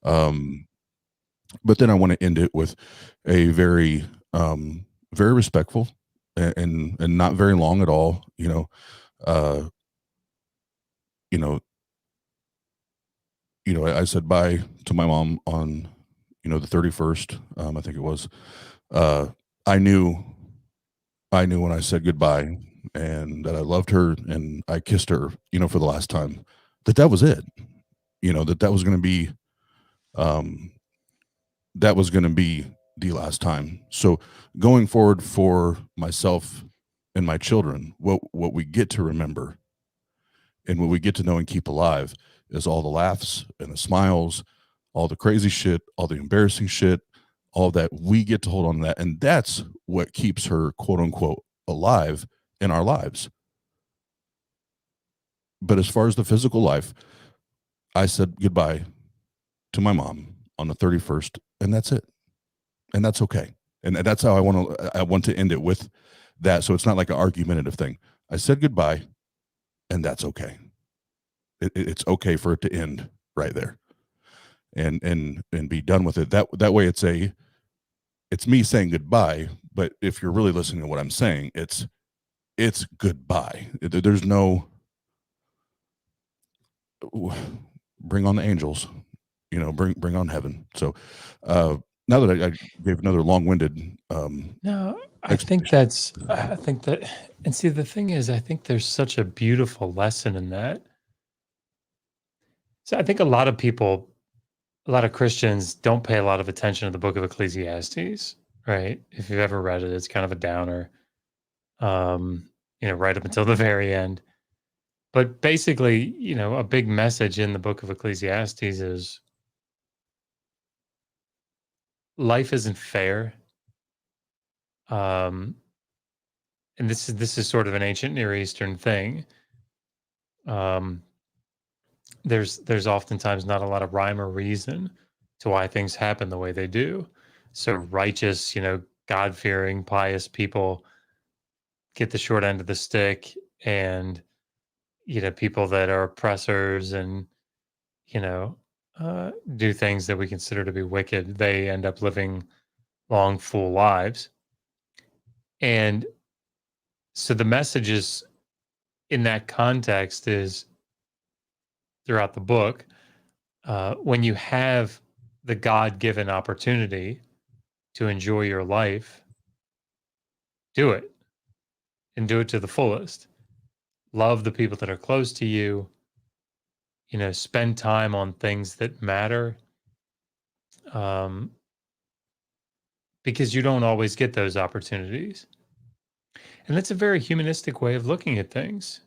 But then I want to end it with a very, very respectful and not very long at all, I said bye to my mom on, the 31st. I think it was. I knew when I said goodbye and that I loved her and I kissed her, for the last time, that was it. That was going to be, the last time. So going forward for myself and my children, what we get to remember and what we get to know and keep alive is all the laughs and the smiles, all the crazy shit, all the embarrassing shit, all that. We get to hold on to that. And that's what keeps her, quote unquote, alive in our lives. But as far as the physical life, I said goodbye to my mom on the 31st, and that's it. And that's okay. And that's how I want to end it, with that. So it's not like an argumentative thing. I said goodbye, and that's okay. It's okay for it to end right there, and be done with it. That way, it's me saying goodbye. But if you're really listening to what I'm saying, it's goodbye. There's no bring on the angels, bring on heaven. So now that I gave another long-winded, no, I think that, and see, the thing is, I think there's such a beautiful lesson in that. So I think a lot of Christians don't pay a lot of attention to the book of Ecclesiastes, right? If you've ever read it, it's kind of a downer, right up until the very end. But basically, a big message in the book of Ecclesiastes is life isn't fair. And this is sort of an ancient Near Eastern thing. There's oftentimes not a lot of rhyme or reason to why things happen the way they do. So righteous, God-fearing, pious people get the short end of the stick, and people that are oppressors and do things that we consider to be wicked, they end up living long, full lives. And so the messages in that context is, throughout the book, when you have the God-given opportunity to enjoy your life, do it, and do it to the fullest. Love the people that are close to you, spend time on things that matter, because you don't always get those opportunities. And that's a very humanistic way of looking at things.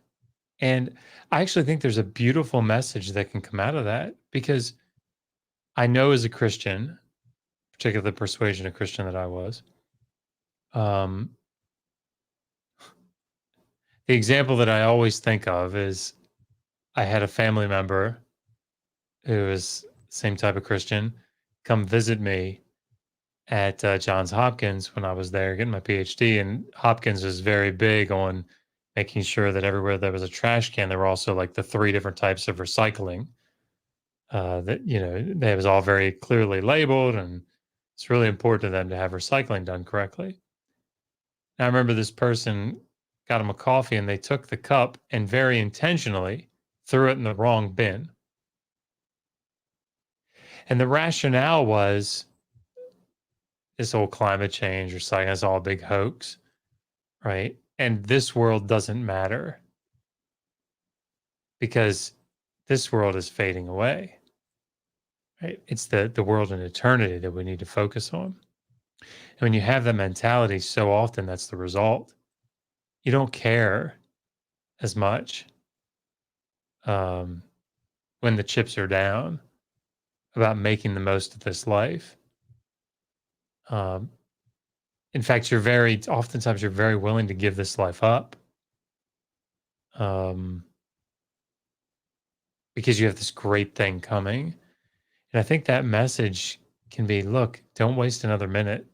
And I actually think there's a beautiful message that can come out of that, because I know, as a Christian, particularly the persuasion of Christian that I was, the example that I always think of is, I had a family member who was the same type of Christian come visit me at Johns Hopkins when I was there getting my PhD, and Hopkins is very big on making sure that everywhere there was a trash can, there were also like the 3 different types of recycling. That they was all very clearly labeled, and it's really important to them to have recycling done correctly. And I remember this person got him a coffee, and they took the cup and very intentionally threw it in the wrong bin. And the rationale was this whole climate change recycling is all a big hoax, right? And this world doesn't matter because this world is fading away. Right? It's the world in eternity that we need to focus on. And when you have that mentality, so often that's the result. You don't care as much when the chips are down about making the most of this life. In fact, oftentimes you're very willing to give this life up because you have this great thing coming. And I think that message can be, look, don't waste another minute.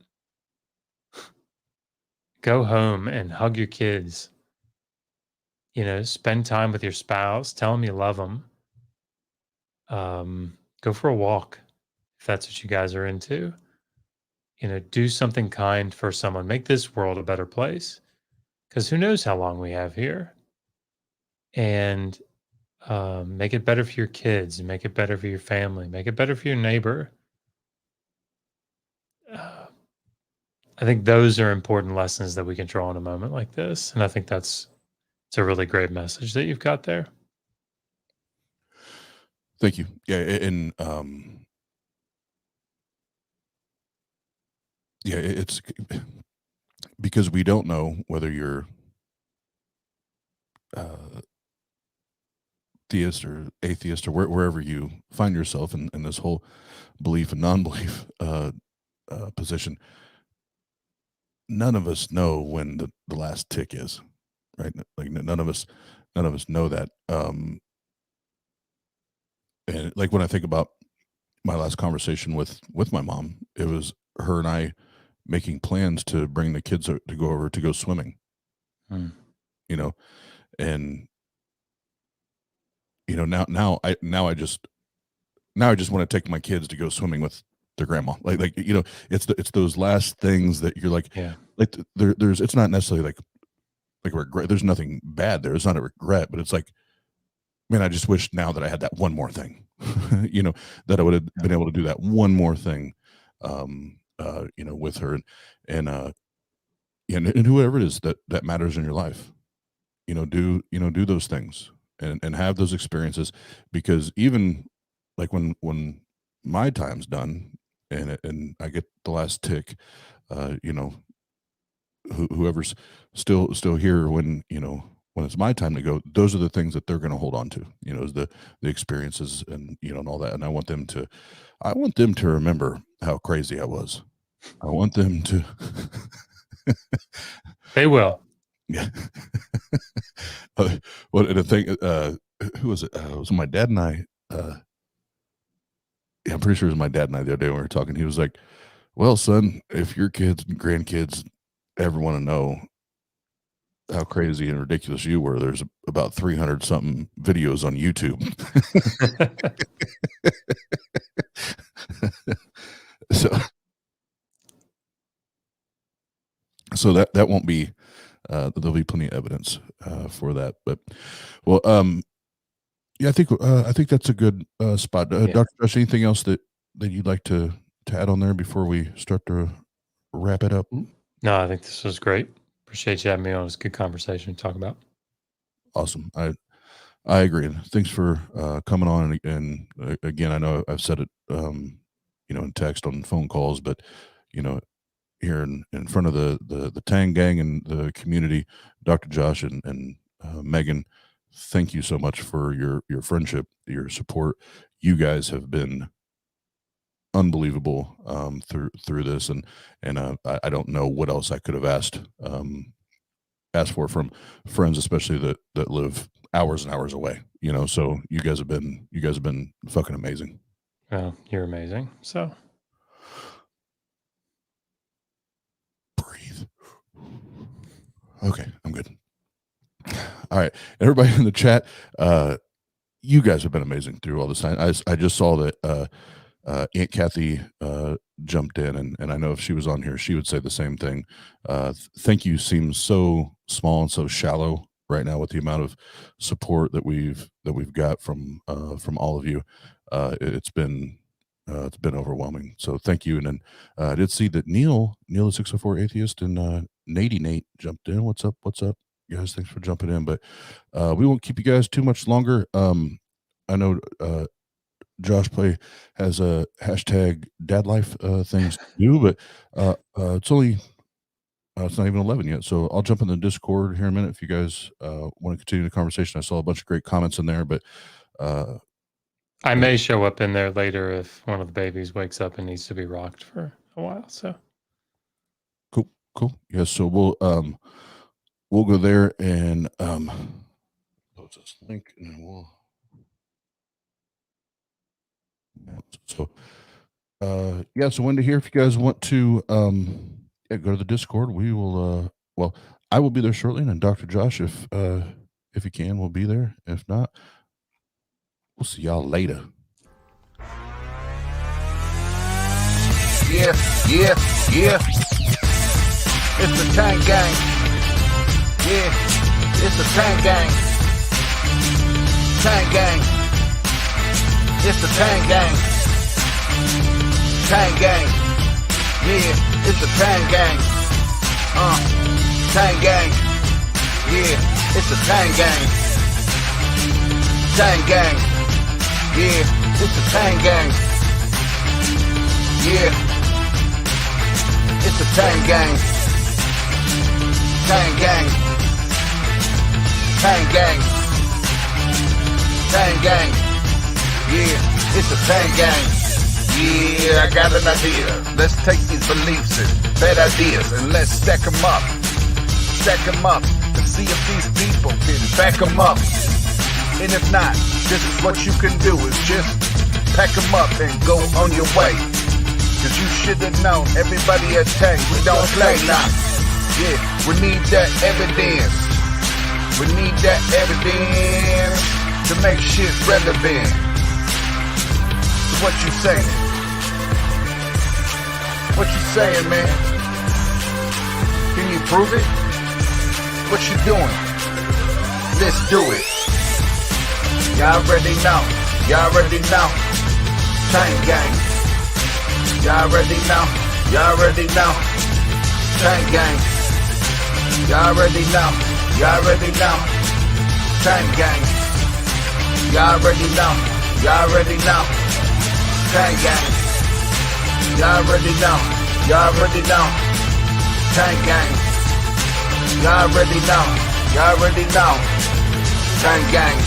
Go home and hug your kids. Spend time with your spouse. Tell them you love them. Go for a walk if that's what you guys are into. Do something kind for someone. Make this world a better place. Because who knows how long we have here. And make it better for your kids. Make it better for your family. Make it better for your neighbor. I think those are important lessons that we can draw in a moment like this. And I think it's a really great message that you've got there. Thank you. Yeah. And it's because we don't know whether you're theist or atheist or wherever you find yourself in this whole belief and non-belief position. None of us know when the last tick is, right? Like none of us know that. And like when I think about my last conversation with my mom, it was her and I making plans to bring the kids to go over to go swimming. And now I just want to take my kids to go swimming with their grandma. Like it's those last things that you're like, like there's it's not necessarily like regret. There's nothing bad there. It's not a regret, but it's like, man, I just wish now that I had that one more thing, that I would have been able to do that one more thing, with her and whoever it is that matters in your life, do those things and have those experiences, because even like when my time's done and I get the last tick, whoever's still here when it's my time to go, those are the things that they're going to hold on to, is the experiences and and all that. And I want them to remember how crazy I was. I want them to They will. Yeah. Well, and the thing, who was it? It was my dad and I. Yeah, I'm pretty sure it was my dad and I the other day when we were talking. He was like, "Well, son, if your kids and grandkids ever want to know how crazy and ridiculous you were, there's about 300 something videos on YouTube." So that won't be. There'll be plenty of evidence for that. But well, yeah, I think that's a good spot. Dr. Josh, anything else that you'd like to add on there before we start to wrap it up? No, I think this was great. Appreciate you having me on. It was a good conversation to talk about. Awesome. I agree. Thanks for coming on. And again, I know I've said it, in text, on phone calls, but here in front of the TANG gang and the community, Dr. Josh and Megan, thank you so much for your friendship, your support. You guys have been unbelievable through this, and I don't know what else I could have asked for from friends, especially that live hours and hours away. So you guys have been fucking amazing. Well, you're amazing. So Okay, I'm good. All right, everybody in the chat, you guys have been amazing through all this time. I just saw that Aunt Kathy jumped in, and I know if she was on here, she would say the same thing. Thank you seems so small and so shallow right now with the amount of support that we've got from all of you. It's been overwhelming. So thank you. And then I did see that Neil the 604 Atheist and Nate jumped in. What's up? Guys, thanks for jumping in. But we won't keep you guys too much longer. I know Josh Play has a hashtag dad life things to do, but it's only it's not even 11 yet. So I'll jump in the Discord here in a minute if you guys want to continue the conversation. I saw a bunch of great comments in there, but I may show up in there later if one of the babies wakes up and needs to be rocked for a while. So cool. Yeah, so we'll go there and post this link and then we'll so Wendy here, if you guys want to go to the Discord, we will I will be there shortly, and Dr. Josh, if you can, will be there. If not, we'll see y'all later. Yeah. It's the Tang Gang. Yeah, it's the Tang Gang. Tang Gang. It's the Tang Gang. Tang Gang. Yeah, it's the Tang Gang. Tang Gang. Yeah, it's the Tang Gang. Tang Gang. Yeah, it's the Tang Gang. Yeah, it's the Tang Gang. Tang Gang. Tang Gang. Tang Gang. Yeah, it's a Tang Gang. Yeah, I got an idea. Let's take these beliefs and bad ideas and let's stack them up. Stack them up and see if these people can back them up. And if not, this is what you can do, is just pack them up and go on your way. Cause you should have known, everybody at Tang, we don't play now. Yeah, we need that evidence. We need that evidence to make shit relevant. So what you saying? What you saying, man? Can you prove it? What you doing? Let's do it. Y'all already know. Y'all already know. Tang Gang. Y'all already know. Y'all already know. Tang Gang. Y'all already know. Y'all already know. Tang Gang. Y'all already know. Y'all already know. Tang Gang. Y'all already know. Y'all already know. Tang Gang. Y'all already know. Y'all already know. Tang Gang.